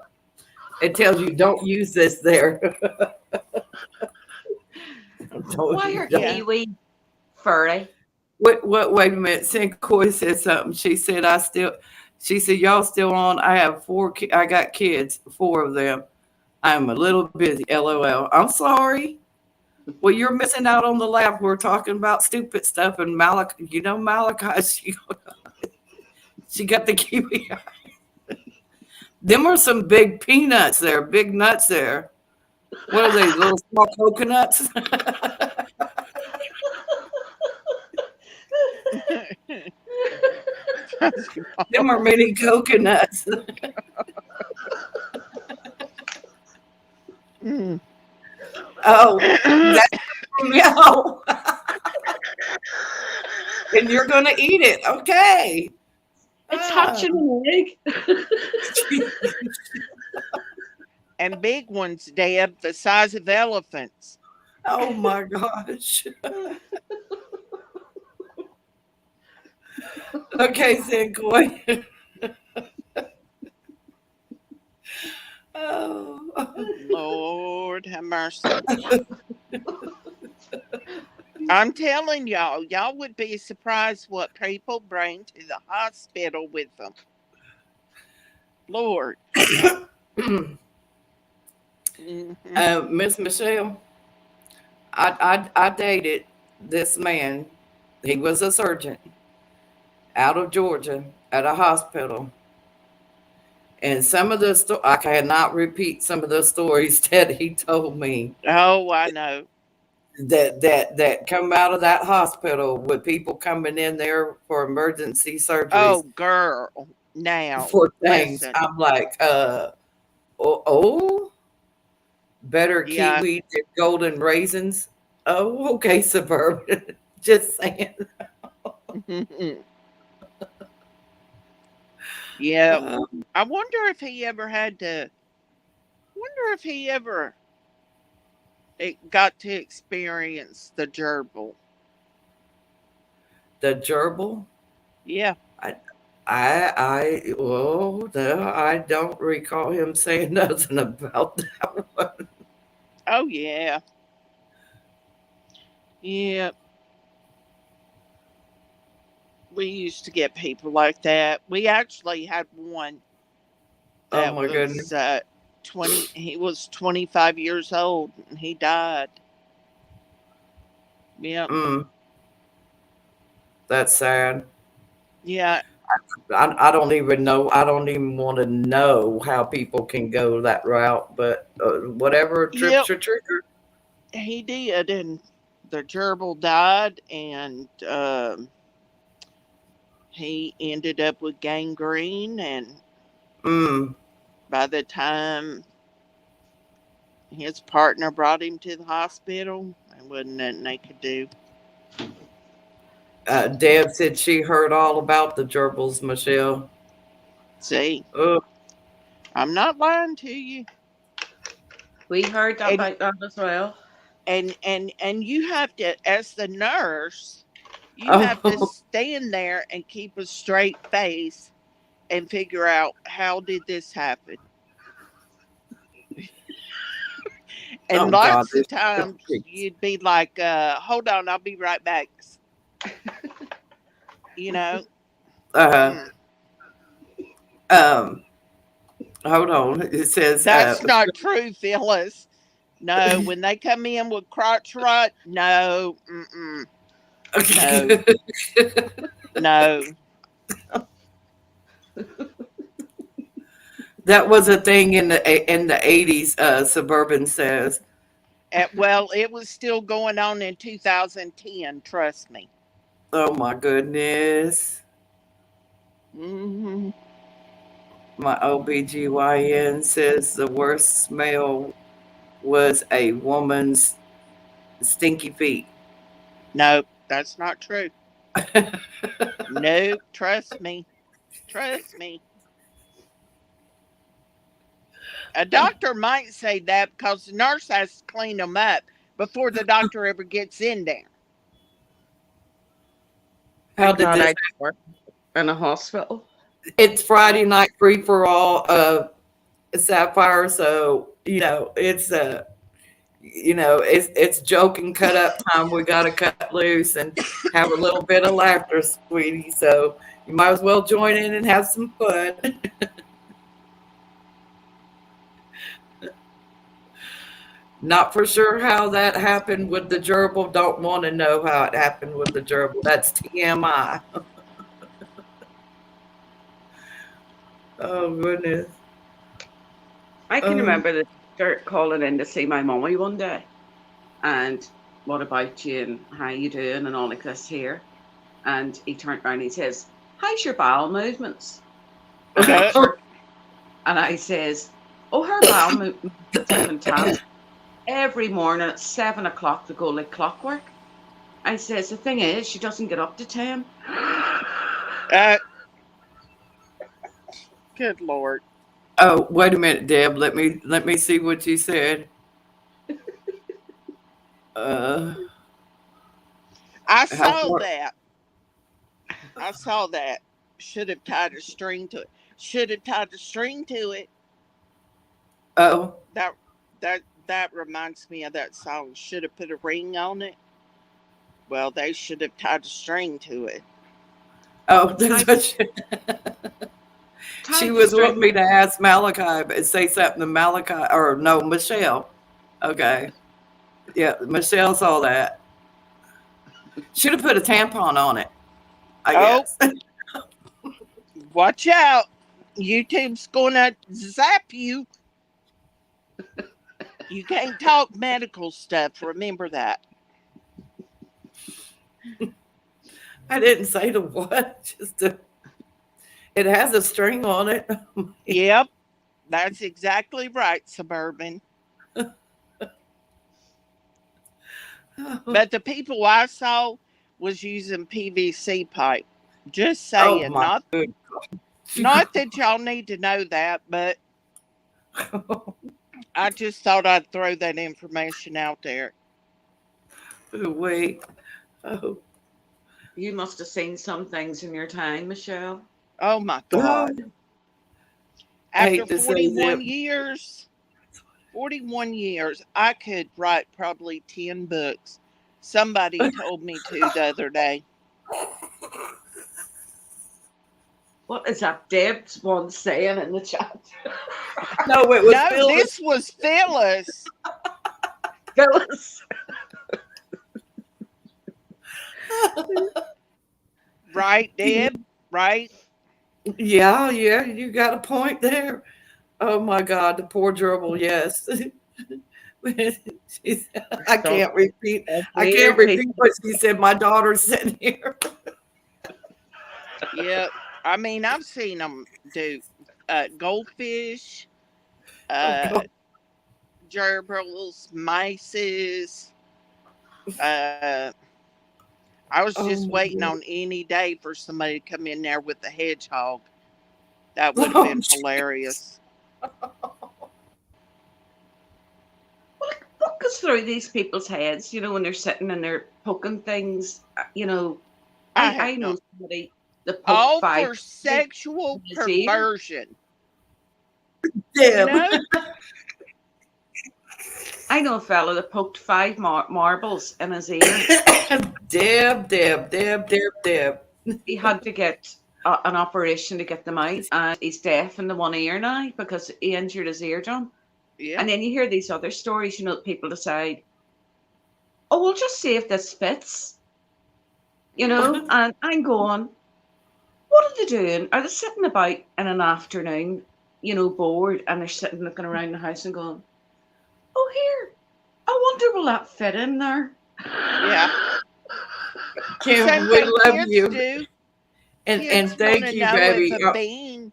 It tells you don't use this there. Why are Yeah. kiwi furry? Wait a minute. Sincoy said something. She said, y'all still on? I have I got kids, 4 of them. I'm a little busy. LOL. I'm sorry. Well, you're missing out on the laugh. We're talking about stupid stuff. And Malachi, she got the kiwi. Them are some big peanuts there, big nuts there. What are they, little small coconuts? Them are mini coconuts. Mm. Oh, that's meow. And you're going to eat it. Okay. It's hatching an egg. And big ones, Deb, the size of elephants. Oh my gosh. Okay, Sincoy. Oh. Lord have mercy. I'm telling y'all would be surprised what people bring to the hospital with them. Lord. Mhm. Miss Michelle, I dated this man. He was a surgeon out of Georgia at a hospital. And some of the I cannot repeat some of the stories that he told me Oh, I know. that come out of that hospital with people coming in there for emergency Oh, surgeries girl. Now, for things. listen. I'm like, oh, better Yeah. kiwi than golden raisins. Oh, okay, suburban. Just saying. Yeah. Uh, I wonder if he ever had to. Wonder if he ever got to experience the gerbil. the gerbil. Yeah. I, well, no, I don't recall him saying nothing about that one. Oh, yeah. Yeah. We used to get people like that. We actually had one Oh that my was goodness. 20. He was 25 years old and he died. Yep. Mm, that's sad. Yeah. I don't even know. I don't even want to know how people can go that route. But whatever Yep. trips your trigger. He did. And the gerbil died. And he ended up with gangrene. And Mm. by the time his partner brought him to the hospital, there wasn't nothing they could do. Deb said she heard all about the gerbils, Michelle. See, Oh, I'm not lying to you. We heard And about that as well. and you have to, as the nurse, you have to oh, stand there and keep a straight face and figure out how did this happen. And oh God, lots this of times you'd be like, hold on, I'll be right back. You know. uh, Mm. hold on. It says, That's not true, Phyllis. No, when they come in with crotch rot, no, no, no. that was a thing in the 80s. Suburban says, Well, it was still going on in 2010. Trust me. "Oh my goodness." Hmm. My OBGYN says the worst smell was a woman's stinky feet. No, that's not true. No, trust me. Trust me. A doctor might say that because the nurse has to clean them up before the doctor ever gets in there. How I'm did glad this? I work in a hospital. It's Friday night free for all, Sapphire. So it's joke and cut up time. We got to cut loose and have a little bit of laughter, sweetie. So you might as well join in and have some fun. Not for sure how that happened with the gerbil. Don't want to know how it happened with the gerbil. That's TMI. Oh goodness. I can Oh, remember the doctor calling in to see my mummy one day, and what about you and how you doing and all like this here. And he turned around and he says, "How's your bowel movements?" And I Uh, turned and I says, "Oh, her bowel movements are fantastic. Every morning at 7 o'clock to go like clockwork." I says, "The thing is, she doesn't get up to 10." uh, good Lord. oh, wait a minute, Deb. Let me see what you said. Uh, I how saw far? that. I saw that. Should have tied a string to it. Should have tied a string to it. Oh, That that reminds me of that song. Should have put a ring on it. Well, they should have tied a string to it. oh, How that's what. She Tied the was string. wanting me to ask Malachi, but say something to Malachi, or no, Michelle. Okay. Yeah, Michelle saw that. Should have put a tampon on it, I Oh, guess. watch out. YouTube's gonna zap you. You can't talk medical stuff. Remember that. I didn't say to what, just to, it has a string on it. Yep, that's exactly right, Suburban. But the people I saw was using PVC pipe. Just Oh saying, my not good. not that y'all need to know that, but I just thought I'd throw that information out there. Wait. Oh. You must have seen some things in your time, Michelle. Oh my Oh, God. I After hate to say that. 41 years, I could write probably 10 books. Somebody told me to the other day. What is that Deb's one saying in the chat? No, it was No, Phyllis. this was Phyllis. Phyllis. Right, Deb? Right? Yeah, you got a point there. Oh my God, the poor gerbil, yes. She said, I can't repeat. I can't Weird repeat people. what she said. My daughter's sitting here. Yep. I mean, I've seen them do goldfish, Oh uh, God. gerbils, mices. Uh, I was Oh just my waiting God. on any day for somebody to come in there with a hedgehog. That would have Oh, been hilarious. What goes through these people's heads, when they're sitting and they're poking things? I I have know no. somebody that poked All five for in sexual his ear. perversion. You Deb. know? I know a fellow that poked five marbles in his ear. Deb. He had to get an operation to get them out, and he's deaf in the one ear now because he injured his eardrum. Yep. And then you hear these other stories, that people decide, oh, we'll just see if this fits, and I'm going, what are they doing? Are they sitting about in an afternoon, bored, and they're sitting looking around the house and going, oh, here, I wonder will that fit in there? Yeah. Kim, Same we thing love kids you. do. And Kids want thank to you, know if baby. a bean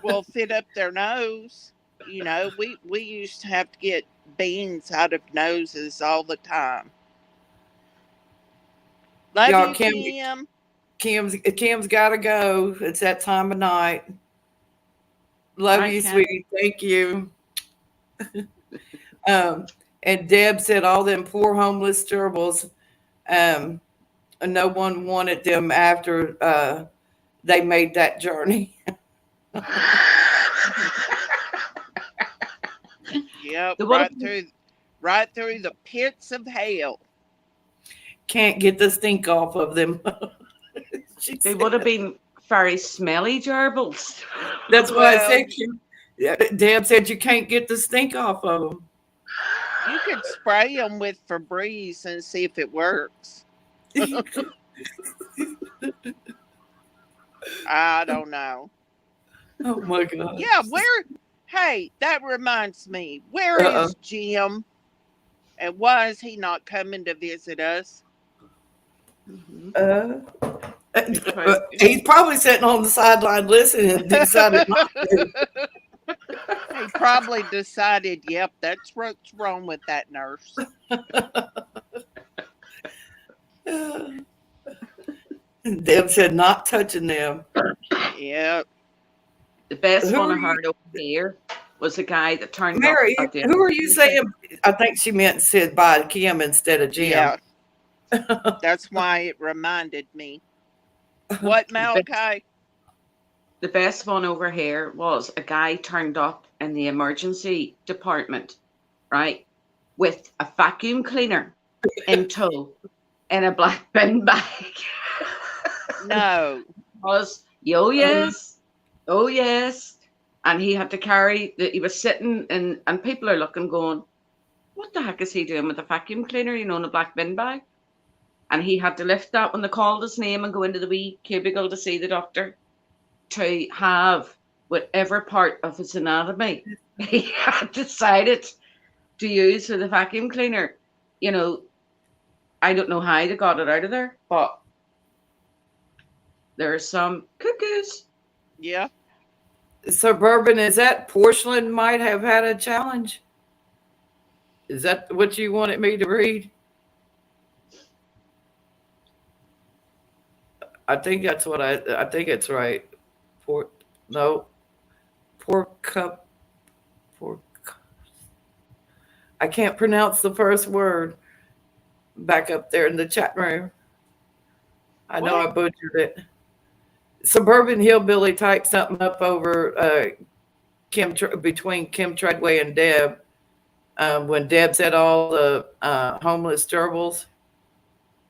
will fit up their nose. We used to have to get beans out of noses all the time. Love Y'all, you, Kim. Kim's gotta go. It's that time of night. Love I you, can't. sweetie. Thank you. Um, and Deb said all them poor homeless gerbils, and no one wanted them after they made that journey. Yep, They would have right through the pits of hell. Can't get the stink off of them. She they said. would have been very smelly gerbils. That's why I Well, said, Deb said you can't get the stink off of them. you could spray them with Febreze and see if it works. I don't know. Oh my God. Yeah, hey, that reminds me. Where Uh-oh. is Jim? And why is he not coming to visit us? Uh, he's probably sitting on the sideline listening and decided not to. He probably decided, yep, that's what's wrong with that nurse. Deb said not touching them. Yep. The best Who one are I you, heard over here was a guy that turned up Mary? at the Who are you saying? I think she meant said by Kim instead of Jim. Yeah. That's why it reminded me. What, Malachi? The best one over here was a guy turned up in the emergency department, right, with a vacuum cleaner in tow in a black bin bag. No. Was yes. Oh yes. And he had to carry he was sitting and people are looking going, what the heck is he doing with the vacuum cleaner, in a black bin bag? And he had to lift that when they called his name and go into the wee cubicle to see the doctor to have whatever part of his anatomy he had decided to use for the vacuum cleaner. You know, I don't know how they got it out of there, but there's some cuckoos. Yeah. Suburban, is that porcelain might have had a challenge? Is that what you wanted me to read? I think that's what I think it's right. Pork, no, pork cup, pork. I can't pronounce the first word back up there in the chat room. I know What? I butchered it. Suburban hillbilly typed something up over between Kim Treadway and Deb when Deb said all the homeless gerbils.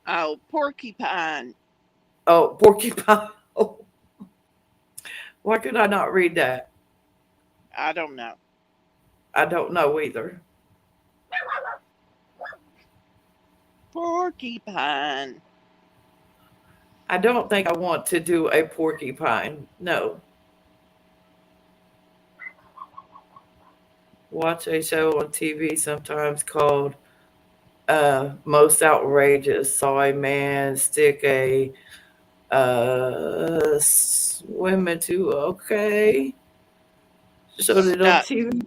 Oh, porcupine. Oh, porcupine. Oh, why could I not read that? I don't know. I don't know either. Porcupine. I don't think I want to do a porcupine. No. Watch a show on TV sometimes called Most Outrageous. Saw a man stick a swim into, okay. Showed it on Stuck. TV.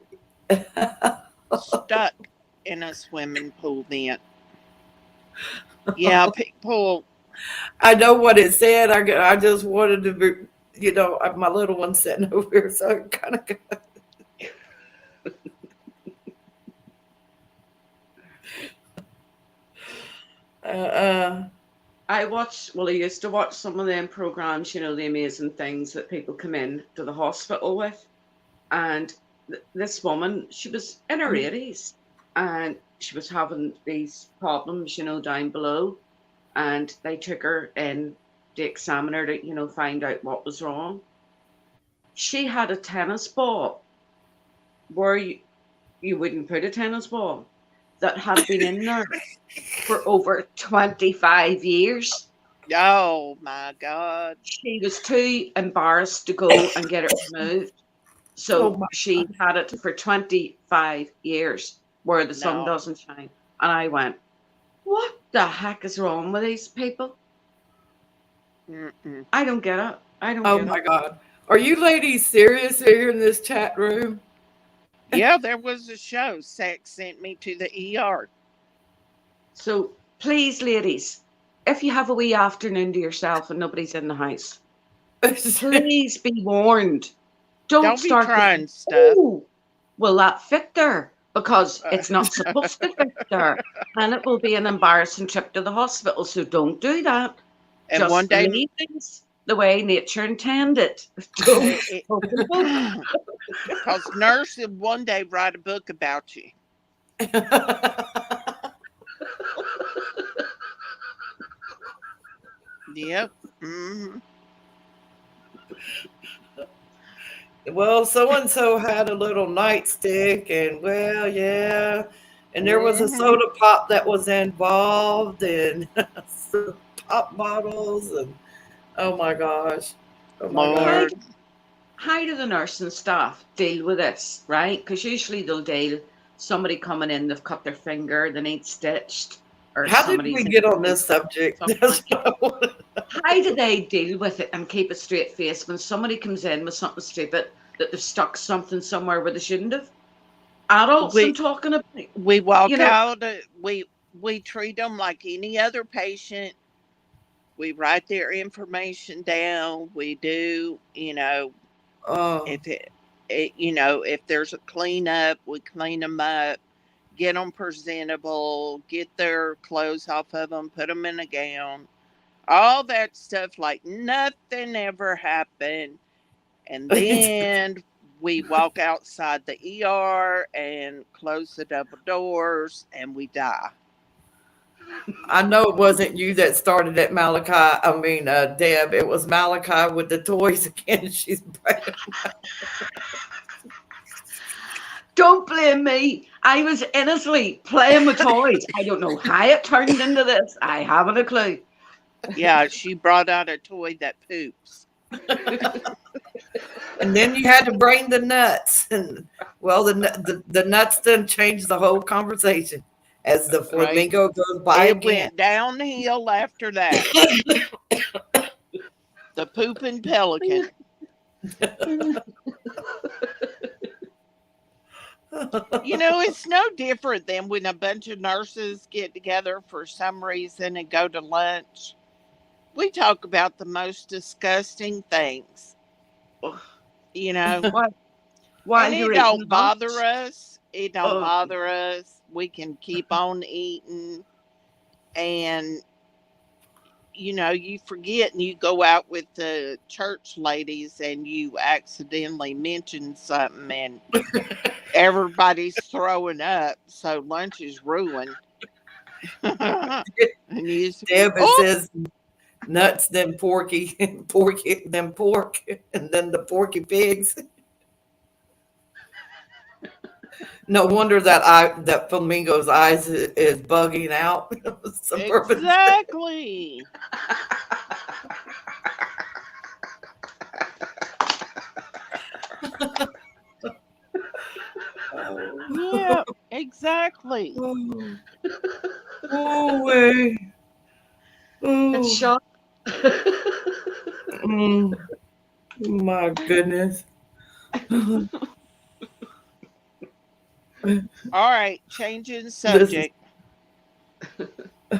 Stuck in a swimming pool vent. Yeah, people. I know what it said. I just wanted to be, my little one sitting over here, so I kind of got. Uh, I used to watch some of them programs, the amazing things that people come in to the hospital with. And this woman, she was in her 80s and she was having these problems, down below. And they took her in to examine her to, find out what was wrong. She had a tennis ball where you wouldn't put a tennis ball that had been in there for over 25 years. Oh my God. She was too embarrassed to go and get it removed. oh So my. she had it for 25 years where the sun No. doesn't shine. And I went, what the heck is wrong with these people? Mm-mm. I don't get it. I don't Oh get my it. God. Are you ladies serious here in this chat room? Yeah, there was a show. Sex sent me to the ER. So please, ladies, if you have a wee afternoon to yourself and nobody's in the house, please be warned. Don't Don't be start going, trying stuff. oh, will that fit there? Because it's not supposed to fit there. And it will be an embarrassing trip to the hospital. So don't do that. And one Just day, leave things the way nature intended. Don't open book. because nurse will one day write a book about you. Yep. Hmm. Well, so and so had a little nightstick, and well, yeah, and there was a Hmm. soda pop that was involved, and some pop bottles, and oh my gosh, oh my How, gosh. Lord. how do the nursing staff deal with this, right? Because usually they'll deal somebody coming in, they've cut their finger, they need stitched, or How did we somebody's get on in this subject? something like that. How do they deal with it and keep a straight face when somebody comes in with something stupid that they've stuck something somewhere where they shouldn't have? Adults I'm We talking about. we You walk know, out. We treat them like any other patient. We write their information down. We do, Oh, if if there's a cleanup, we clean them up, get them presentable, get their clothes off of them, put them in a gown, all that stuff like nothing ever happened. And then we walk outside the ER and close the double doors and we die. I know it wasn't you that started at Malachi. I mean, Deb. It was Malachi with the toys again. She's Don't blame me. I was innocently playing with toys. I don't know how it turned into this. I haven't a clue. Yeah, she brought out a toy that poops. and then you had to bring the nuts, and well, the nuts didn't change the whole conversation as the Right? flamingo goes by It again. went downhill after that. The pooping pelican. You know, it's no different than when a bunch of nurses get together for some reason and go to lunch. We talk about the most disgusting things, you know, Why? and While it you're eating don't bother lunch. us. It don't Oh, bother us. We can keep on eating, and you forget and you go out with the church ladies and you accidentally mention something and everybody's throwing up, so lunch is ruined. And you just, Deb, it oh, says nuts, then porky, porky, then pork, and then the porky pigs. No wonder that flamingo's eyes is bugging out. Suburban. exactly. Yeah, exactly. Oh, oh, way. it's Oh, shot. mm, my goodness. All right, changing This is subject.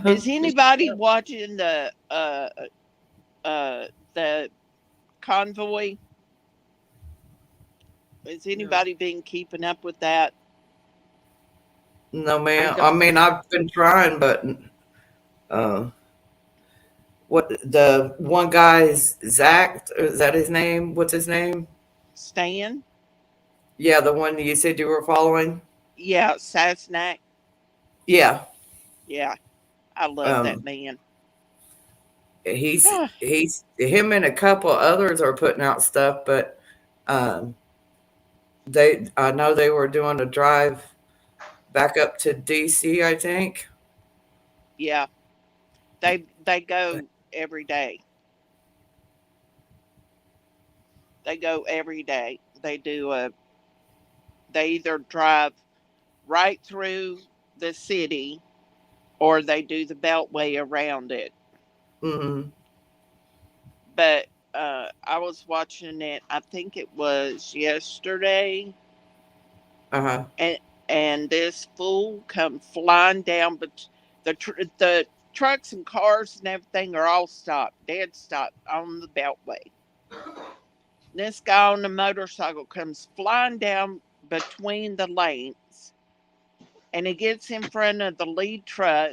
Is anybody watching the convoy? Is No, anybody been keeping up with that? no, I man. don't. I mean, I've been trying, but uh, what the one guy is Zach? Is that his name? What's his name? Stan? Yeah, the one you said you were following. Yeah, Sasnak. Yeah. Yeah, I love that Um, man. he's him and a couple others are putting out stuff, but um, they I know they were doing a drive back up to DC, I think. Yeah, they go every day. They go every day. They either drive right through the city or they do the beltway around it. Mm-hmm. But I was watching it. I think it was yesterday, Uh-huh. and this fool come flying down, but the trucks and cars and everything are all stopped, dead stopped on the beltway. This guy on the motorcycle comes flying down between the lanes, and he gets in front of the lead truck.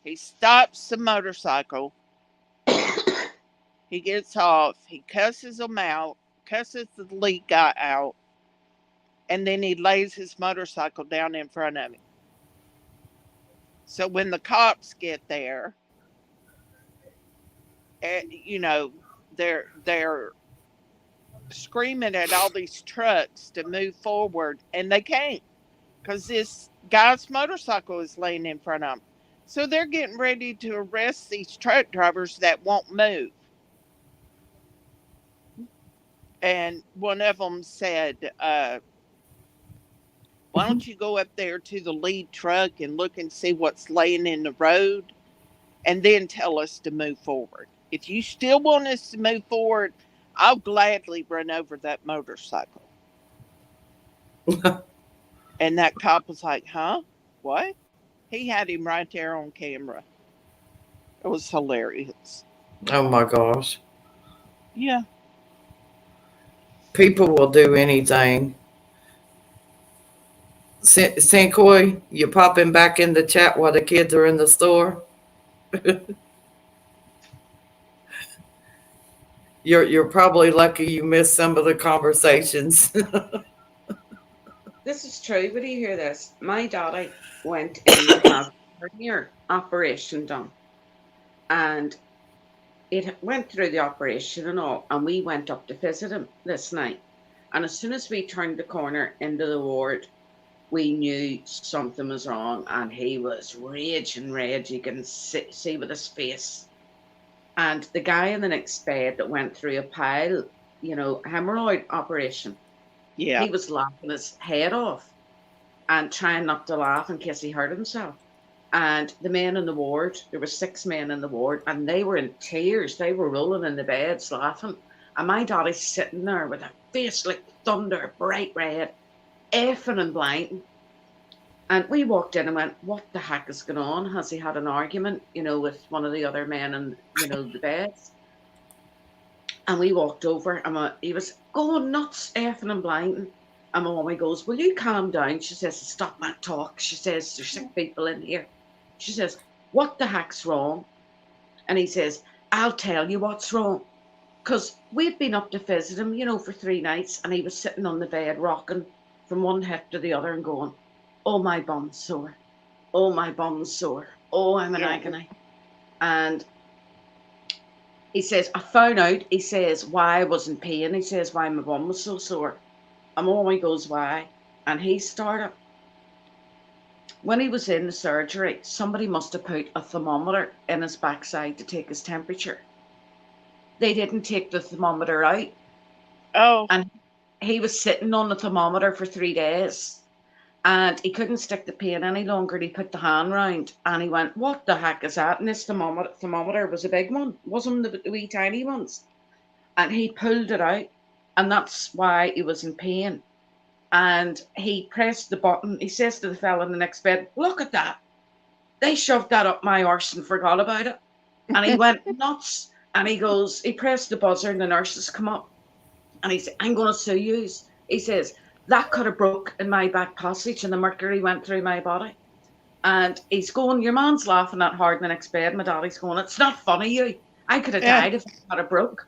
He stops the motorcycle. He gets off. He cusses him out, cusses the lead guy out, and then he lays his motorcycle down in front of him. So when the cops get there, you know, they're screaming at all these trucks to move forward, and they can't because this guy's motorcycle is laying in front of them. So they're getting ready to arrest these truck drivers that won't move. And one of them said, why don't you go up there to the lead truck and look and see what's laying in the road and then tell us to move forward? If you still want us to move forward, I'll gladly run over that motorcycle. And that cop was like, huh? What? He had him right there on camera. It was hilarious. Oh my gosh. Yeah. People will do anything. St. Coy, you popping back in the chat while the kids are in the store? You're probably lucky you missed some of the conversations. this is true. But do you hear this? My daughter went in to have hernia operation done, and it went through the operation and all, and we went up to visit him this night. And as soon as we turned the corner into the ward, we knew something was wrong, and he was raging red. You can see with his face. And the guy in the next bed that went through a pile, hemorrhoid operation, Yeah. he was laughing his head off and trying not to laugh in case he hurt himself. And the men in the ward, there were 6 men in the ward, and they were in tears. They were rolling in the beds laughing. And my daddy's sitting there with a face like thunder, bright red, effing and blinding. And we walked in and went, what the heck is going on? Has he had an argument, with one of the other men in, the beds? And we walked over, and he was going nuts, effing and blinding. And my mummy goes, will you calm down? She says, stop that talk. She says, there's 6 people in here. She says, what the heck's wrong? And he says, I'll tell you what's wrong. Because we'd been up to visit him, for 3 nights, and he was sitting on the bed rocking from one hip to the other and going, oh, my bum's sore. Oh, my bum's sore. Oh, I'm in agony. And he says, I found out, he says, why I was in pain. He says, why my bum was so sore. And Mommy goes, why? And he started. When he was in the surgery, somebody must have put a thermometer in his backside to take his temperature. They didn't take the thermometer out. Oh. And he was sitting on the thermometer for 3 days. And he couldn't stick the pain any longer. And he put the hand round and he went, what the heck is that? And this thermometer was a big one. Wasn't the wee tiny ones. And he pulled it out. And that's why he was in pain. And he pressed the button. He says to the fella in the next bed, look at that. They shoved that up my arse and forgot about it. And he went nuts. And he goes, he pressed the buzzer and the nurses come up. And he said, I'm going to sue you. He says, that could have broke in my back passage and the mercury went through my body. And he's going, your man's laughing that hard in the next bed. My daddy's going, it's not funny, you. I could have died if it had have broke.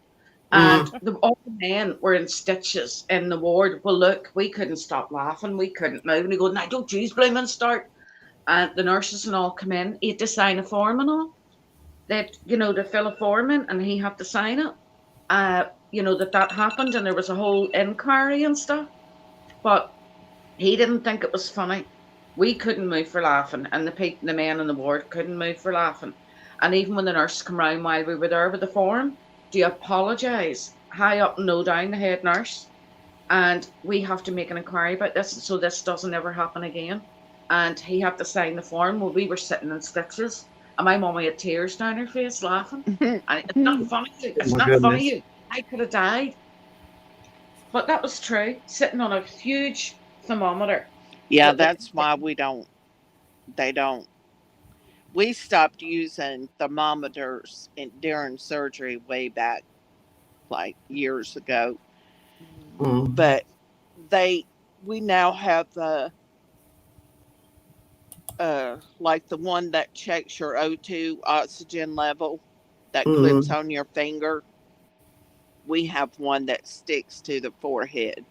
And all the men were in stitches in the ward. Well, look, we couldn't stop laughing. We couldn't move. And he goes, now don't you blame and start. And the nurses and all come in. He had to sign a form and all. That, to fill a form in and he had to sign it. That happened and there was a whole inquiry and stuff. But he didn't think it was funny. We couldn't move for laughing. And the men in the ward couldn't move for laughing. And even when the nurse came round while we were there with the form, do you apologise? High up and low down, the head nurse. And we have to make an inquiry about this so this doesn't ever happen again. And he had to sign the form while we were sitting in stitches. And my mummy had tears down her face laughing. And it's not funny. It's not funny. I could have died. But that was true. Sitting on a huge thermometer. Yeah, that's why we stopped using thermometers during surgery way back, like years ago. But we now have the like the one that checks your O2 oxygen level that clips on your finger. We have one that sticks to the forehead.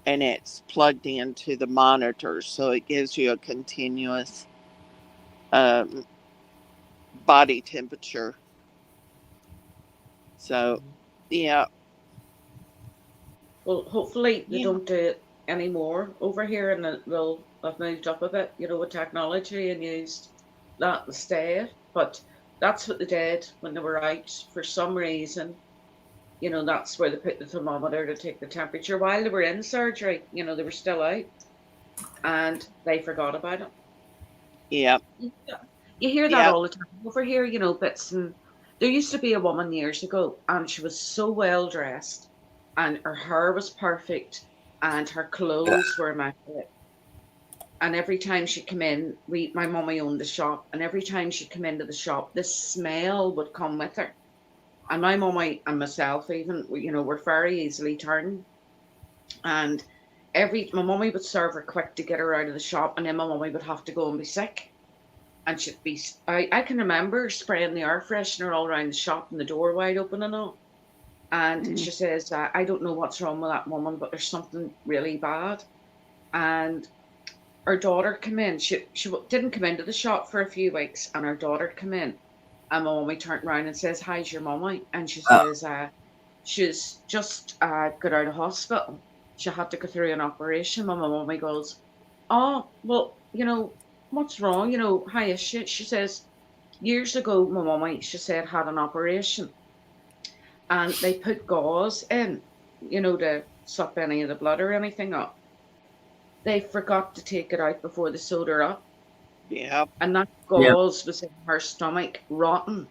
And it's plugged into the monitor, so it gives you a continuous body temperature. So, yeah. Well, hopefully they don't do it anymore over here, and they'll have moved up a bit, with technology and used that instead. But that's what they did when they were out. For some reason, that's where they put the thermometer to take the temperature while they were in surgery. They were still out, and they forgot about it. Yeah. You hear that all the time over here, bits. And there used to be a woman years ago, and she was so well dressed, and her hair was perfect, and her clothes were immaculate. And every time she came in, my mummy owned the shop, and every time she came into the shop, this smell would come with her. And my mummy and myself even, were very easily turned. And my mummy would serve her quick to get her out of the shop, and then my mummy would have to go and be sick. And she'd be, I can remember spraying the air freshener all around the shop and the door wide open and all. And she says, I don't know what's wrong with that woman, but there's something really bad. And her daughter come in. She didn't come into the shop for a few weeks, and her daughter come in, and my mummy turned around and says, "How's your mummy?" And she Uh, says, "She's just got out of hospital. She had to go through an operation." And my mummy goes, "Oh, well, what's wrong? How is she?" She says, "Years ago, my mummy," she said, "had an operation, and they put gauze in, to suck any of the blood or anything up. They forgot to take it out before they sewed her up, Yeah. and that yeah. gauze was in her stomach, rotten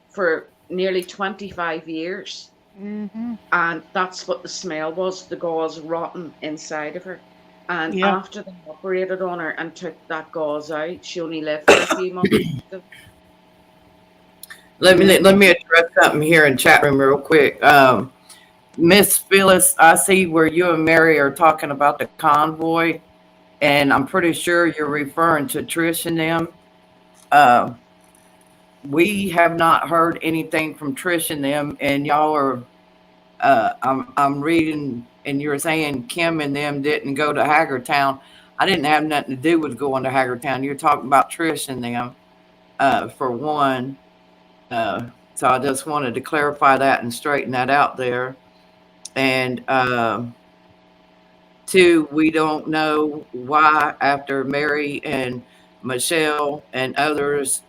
for nearly 25 years. Mm-hmm. And that's what the smell was, the gauze rotten inside of her. And Yeah. after they operated on her and took that gauze out, she only lived for a few months. Let me address something here in chat room real quick. Miss Phyllis, I see where you and Mary are talking about the convoy, and I'm pretty sure you're referring to Trish and them. Uh, we have not heard anything from Trish and them, and y'all are. I'm reading, and you're saying Kim and them didn't go to Hagertown. I didn't have nothing to do with going to Hagertown. You're talking about Trish and them, for one. So I just wanted to clarify that and straighten that out there. And two, we don't know why after Mary and Michelle and others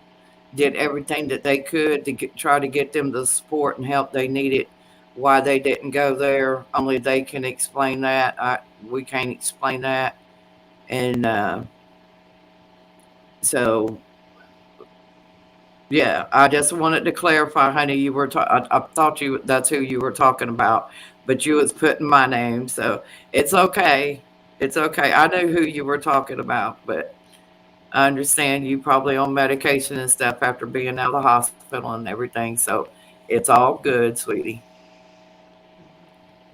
did everything that they could to try to get them the support and help they needed, why they didn't go there. Only they can explain that. We can't explain that. And so yeah, I just wanted to clarify, honey. You were I thought that's who you were talking about, but you was putting my name, so it's okay. It's okay. I knew who you were talking about, but I understand you probably on medication and stuff after being out of the hospital and everything. So it's all good, sweetie.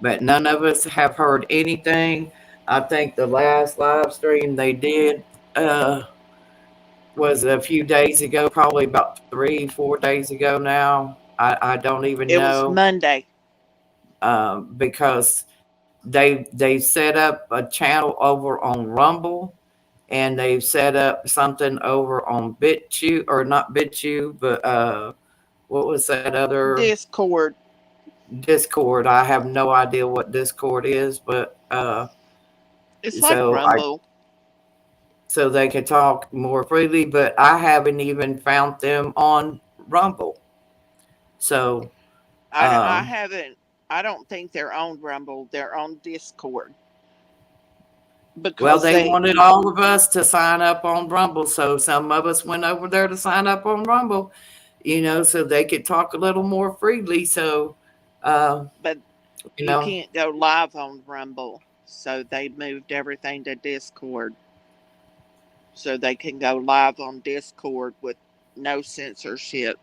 But none of us have heard anything. I think the last live stream they did uh, was a few days ago, probably about 3, 4 days ago now. I don't even It was know, Monday. because they set up a channel over on Rumble, and they've set up something over on BitChute, or not BitChute, but what was that other Discord. Discord? I have no idea what Discord is, but It's like so I Rumble. so they can talk more freely. But I haven't even found them on Rumble. So I um, haven't. I don't think they're on Rumble. They're on Discord well, because they they. wanted all of us to sign up on Rumble, so some of us went over there to sign up on Rumble, so they could talk a little more freely. So, uh, But you you know, can't go live on Rumble, so they moved everything to Discord, so they can go live on Discord with no censorship.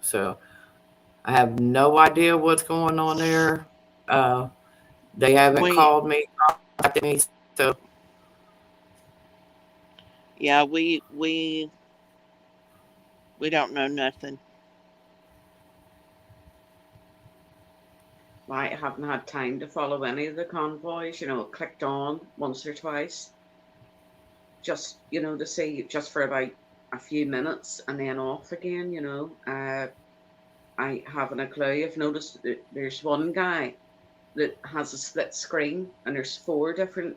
so I have no idea what's going on there. Uh, they haven't We called me, contacted me, so yeah we don't know nothing. I haven't had time to follow any of the convoys, clicked on once or twice, just, to see just for about a few minutes and then off again, I haven't a clue. I've noticed that there's one guy that has a split screen and there's four different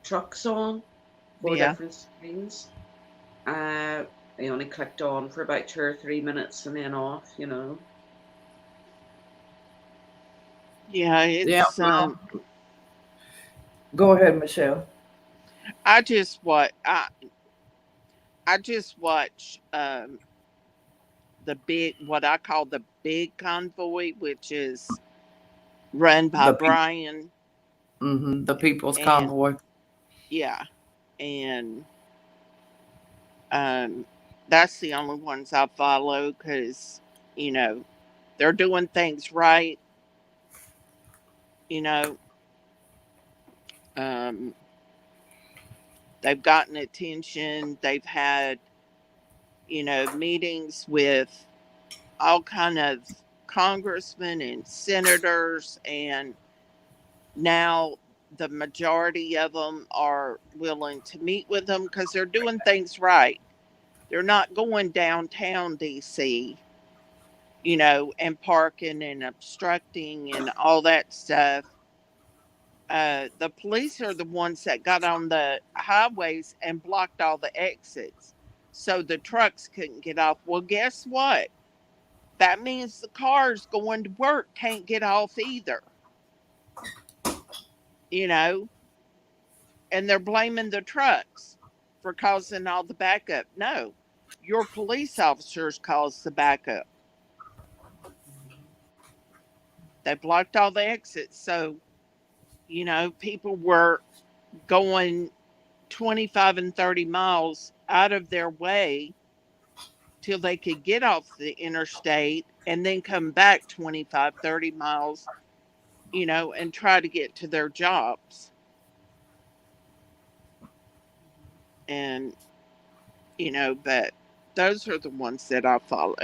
trucks on, four Yeah, different screens. I only clicked on for about 2 or 3 minutes and then off. yeah. yeah. It's Well, go ahead, Michelle. I just I just watch the big, what I call the big convoy, which is run by The people, Brian. the People's And Convoy. yeah, and um that's the only ones I follow because you know they're doing things right. You know, um, they've gotten attention. They've had meetings with all kind of congressmen and senators, and now the majority of them are willing to meet with them because they're doing things right. They're not going downtown DC, and parking and obstructing and all that stuff. The police are the ones that got on the highways and blocked all the exits so the trucks couldn't get off. Well, guess what? That means the cars going to work can't get off either, you know, and they're blaming the trucks for causing all the backup. No, your police officers caused the backup. They blocked all the exits. So, people were going 25 and 30 miles out of their way till they could get off the interstate and then come back 25, 30 miles, and try to get to their jobs. And, but those are the ones that I follow.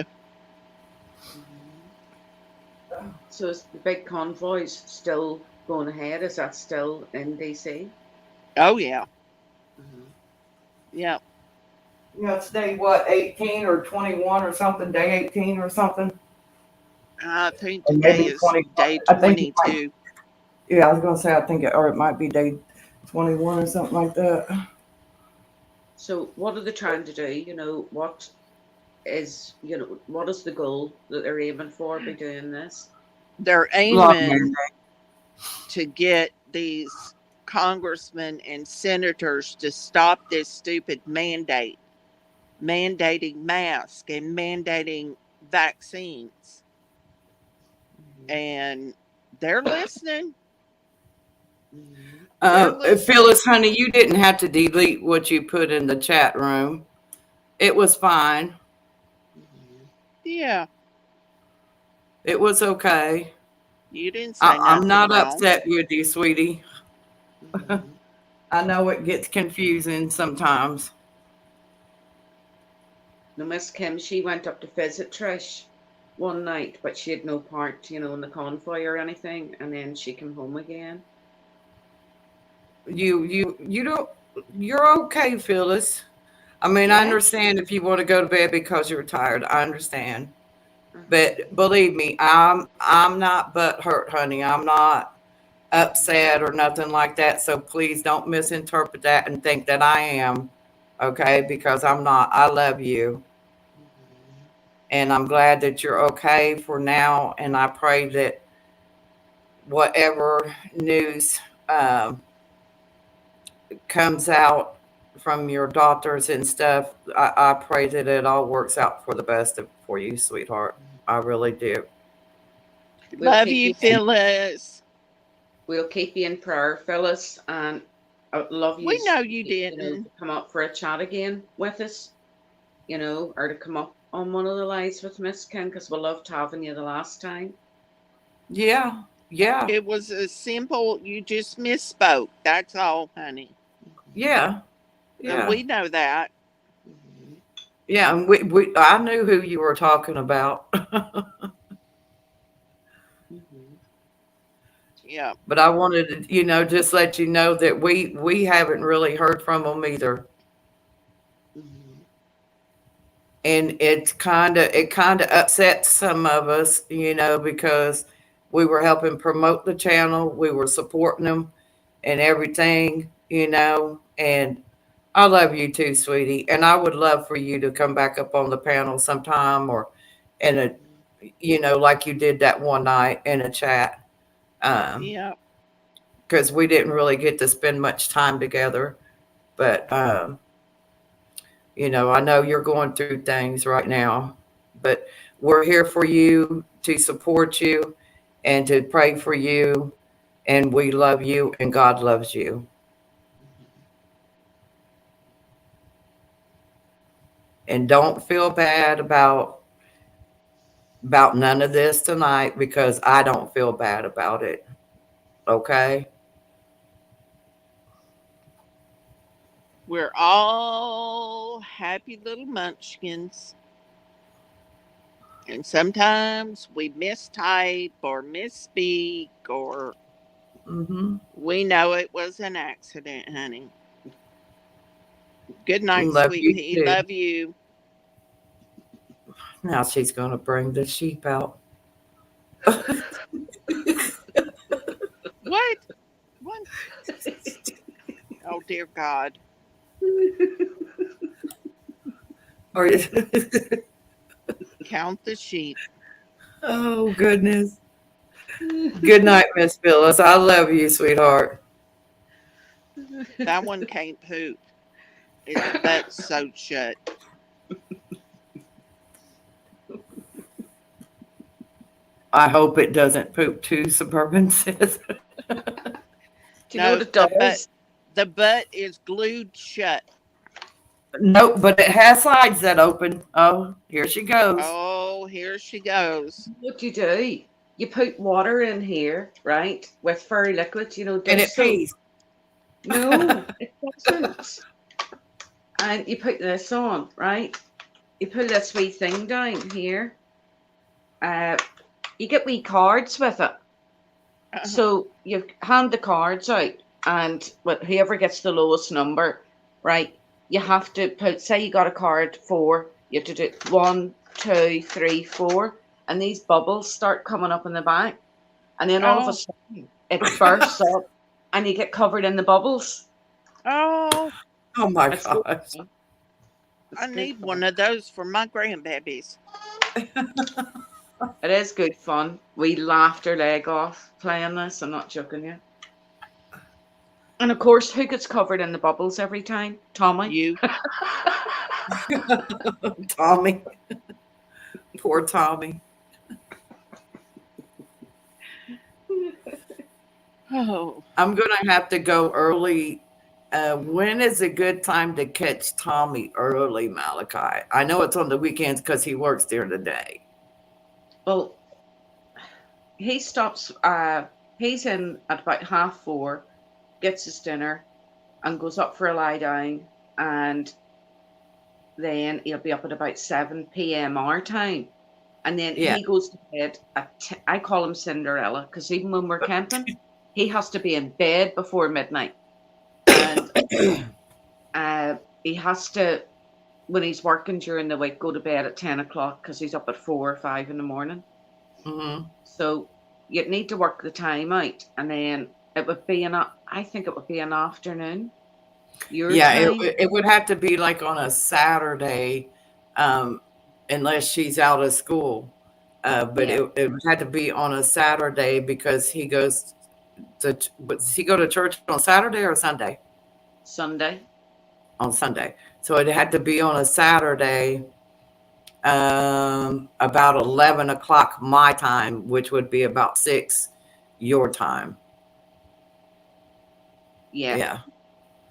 So is the big convoys still going ahead? Is that still in DC? Oh, yeah. Mhm. Yeah. It's day what, 18 or 21 or something, day 18 or something. I think Or today maybe is 20. day I think it might, 22. yeah, I was gonna say or it might be day 21 or something like that. So what are they trying to do? What is the goal that they're aiming for by doing this? They're Love aiming mandate. to get these congressmen and senators to stop this stupid mandate, mandating masks and mandating vaccines. Mhm. And they're listening. They're listening. Phyllis, honey, you didn't have to delete what you put in the chat room. It was fine. Mhm. Yeah, It was okay. you didn't say I'm nothing not wrong. upset with you, sweetie. Mhm. I know it gets confusing sometimes. Now, Miss Kim, she went up to visit Trish one night, but she had no part, in the convoy or anything, and then she came home again. You don't. You're okay, Phyllis. I mean, I Yeah. understand if you want to go to bed because you're tired. I understand. Mhm. But believe me, I'm not butthurt, honey. I'm not upset or nothing like that. So please don't misinterpret that and think that I am. Okay, because I'm not. I love you. Mhm. And I'm glad that you're okay for now. And I pray that whatever news comes out from your doctors and stuff, I pray that it all works out for the best for you, sweetheart. I really do. We'll Love keep you, you in, Phyllis. we'll keep you in prayer, Phyllis, and I'd love you, We know you to didn't. come up for a chat again with us, or to come up on one of the lives with Miss Kim, because we loved having you the last time. Yeah, yeah, It was a simple, you just misspoke. That's all, honey. Mhm. yeah, And yeah, we know that. Mhm. yeah. And I knew who you were talking about, Mhm. Yeah. but I wanted to, just let you know that we haven't really heard from them either. Mhm. And it kind of upsets some of us, because we were helping promote the channel, we were supporting them and everything, and I love you too, sweetie, and I would love for you to come back up on the panel sometime, or in a, Mhm. like you did that one night in a chat, Yeah. because we didn't really get to spend much time together, but I know you're going through things right now, but we're here for you to support you and to pray for you. And we love you, and God loves you. Mhm. And don't feel bad about none of this tonight, because I don't feel bad about it. Okay? We're all happy little munchkins. And sometimes we mistype or misspeak or Mm-hmm. We know it was an accident, honey. Good night, Love sweet you pea. too. Love you. Now she's gonna bring the sheep out. What? What? Oh, dear God. Or Count the sheep. oh goodness. Good night, Miss Phyllis. I love you, sweetheart. That one can't poop. Its butt's sewed shut. I hope it doesn't poop too, Suburban says. Do you know what No, it does? the butt is glued shut. Nope, but it has sides that open. Oh, here she goes. Oh, here she goes. What do? You put water in here, right, with fairy liquid, And dish it soap. pees. No, it doesn't. And you put this on, right? You put this wee thing down here. Uh, you get wee cards with it. Uh-huh. So you hand the cards out, and whoever gets the lowest number, right? You have to put. Say you got a card 4. You have to do 1, 2, 3, 4, and these bubbles start coming up in the back, and then all of a Oh, sudden it bursts up, and you get covered in the bubbles. oh, Oh my It's good gosh. fun. I It's good need one fun. of those for my grandbabies. It is good fun. We laughed our leg off playing this. I'm not joking you. And of course, who gets covered in the bubbles every time? Tommy. You. Tommy. Poor Tommy. Oh, I'm gonna have to go early. When is a good time to catch Tommy early, Malachi? I know it's on the weekends because he works during the day. Well, he stops. He's in at about 4:30, gets his dinner, and goes up for a lie down, and then he'll be up at about 7 p.m. our time, and then Yeah. he goes to bed at. I call him Cinderella because even when we're camping, he has to be in bed before midnight, and he has to, when he's working during the week, go to bed at 10 o'clock because he's up at 4 or 5 in the morning. Hmm. So you'd need to work the time out, and then it would be I think it would be an afternoon, your Yeah, time. it would have to be like on a Saturday, um, unless she's out of school. But Yeah, it would have to be on a Saturday because he goes does he go to church on Saturday or Sunday? Sunday. On Sunday. So it had to be on a Saturday, about 11 o'clock my time, which would be about 6 your time. Yeah, Yeah.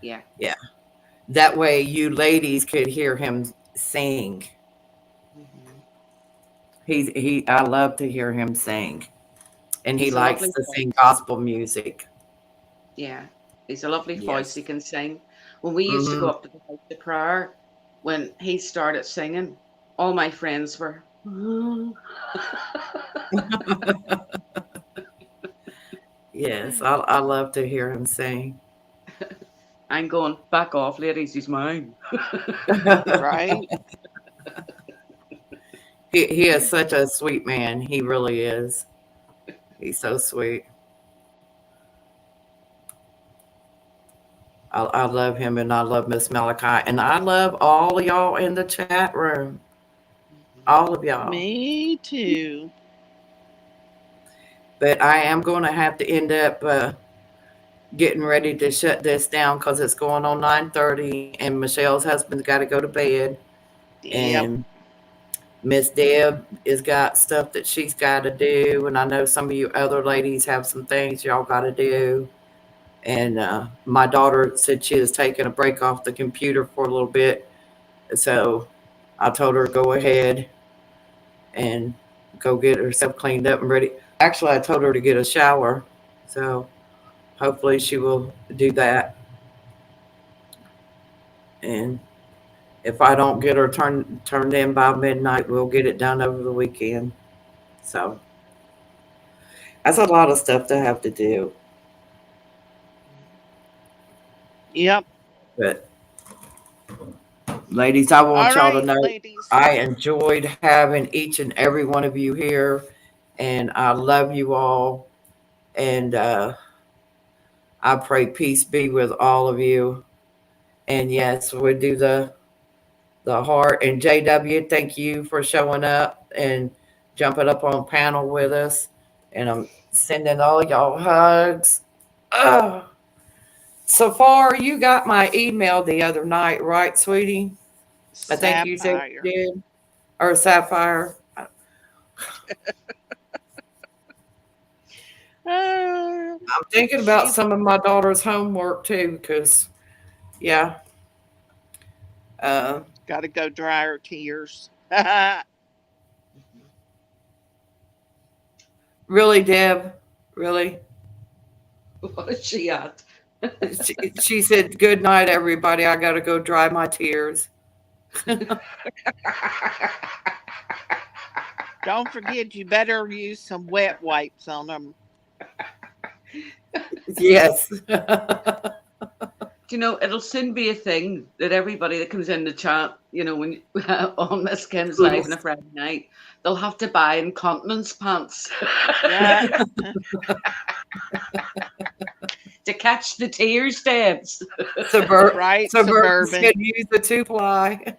yeah. Yeah. That way you ladies could hear him sing. Hmm. I love to hear him sing. And he He's a likes lovely to sing voice. gospel music. Yeah, he's a lovely voice. He Yes. can sing. When we used to go Hmm. up to the house of prayer, when he started singing, all my friends were. Yes, I love to hear him sing. I'm going back off, ladies. He's mine. right? He is such a sweet man. He really is. He's so sweet. I love him and I love Miss Malachi. And I love all of y'all in the chat room. Mhm. All of y'all. Me too. But I am going to have to end up getting ready to shut this down because it's going on 9:30 and Michelle's husband's got to go to bed. Yep. And Miss Deb has got stuff that she's got to do. And I know some of you other ladies have some things y'all got to do. And my daughter said she was taking a break off the computer for a little bit. So I told her to go ahead and go get herself cleaned up and ready. Actually, I told her to get a shower. So hopefully she will do that. And if I don't get her turned in by midnight, we'll get it done over the weekend. So that's a lot of stuff to have to do. Yep. But ladies, I All want y'all to right, know ladies. I enjoyed having each and every one of you here, and I love you all. And I pray peace be with all of you. And yes, we do the heart. And JW, thank you for showing up and jumping up on panel with us. And I'm sending all y'all hugs. Oh, so far, you got my email the other night, right, sweetie? I think you said Sapphire. you did. Or Sapphire. Uh, I'm thinking about she some of my daughter's homework too, because, yeah. Uh, got to go dry her tears. Yeah. really, Deb? Really? What is she at? She said, "Good night, everybody. I got to go dry my tears." Don't forget, you better use some wet wipes on them. Yes. You know, it'll soon be a thing that everybody that comes in the chat, when on Miss Kim's live on a Friday night, they'll have to buy incontinence pants Yeah. to catch the tears, Debs. Right, Suburbans Suburban. can use the 2-ply.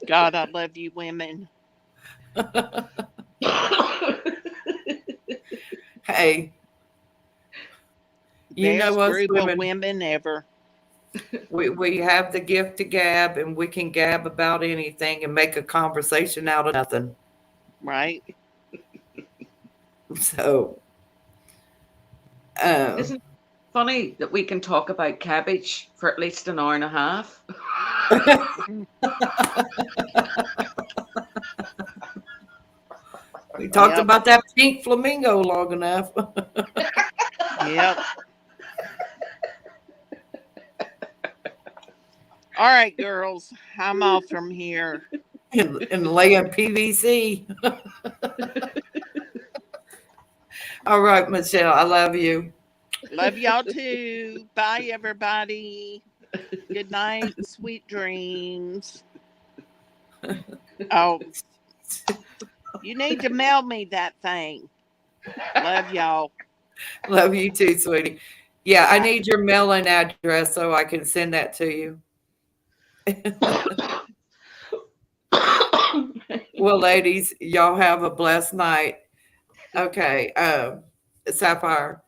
God, I love you women. Hey, you Best know us group of women, women ever. we have the gift to gab, and we can gab about anything and make a conversation out of nothing. Right? So, um, Isn't it funny that we can talk about cabbage for at least an hour and a half? we talked Yep. about that pink flamingo long enough. Yep. All right, girls. I'm off from here. and laying PVC. All right, Michelle, I love you. Love y'all too. Bye, everybody. Good night. Sweet dreams. Oh, you need to mail me that thing. Love y'all. Love you too, sweetie. Yeah, I Bye. need your mailing address so I can send that to you. Well, ladies, y'all have a blessed night. Okay, Sapphire,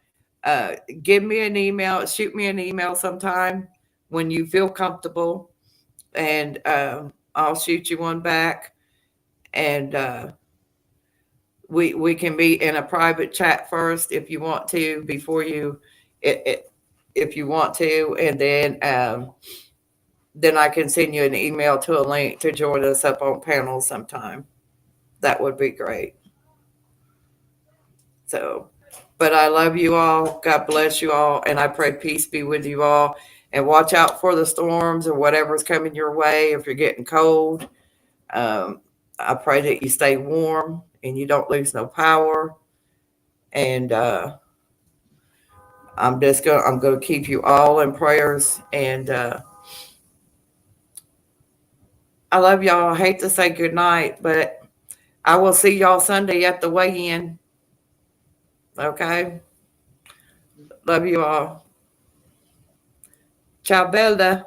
give me an email, shoot me an email sometime when you feel comfortable, and I'll shoot you one back, and we can meet in a private chat first if you want to, before you, it if you want to, and then I can send you an email to a link to join us up on panel sometime. That would be great. So, but I love you all. God bless you all. And I pray peace be with you all. And watch out for the storms or whatever's coming your way. If you're getting cold, I pray that you stay warm and you don't lose no power. And I'm gonna keep you all in prayers. And I love y'all. I hate to say good night, but I will see y'all Sunday at the weigh-in. Okay. Love you all. Ciao, Bella.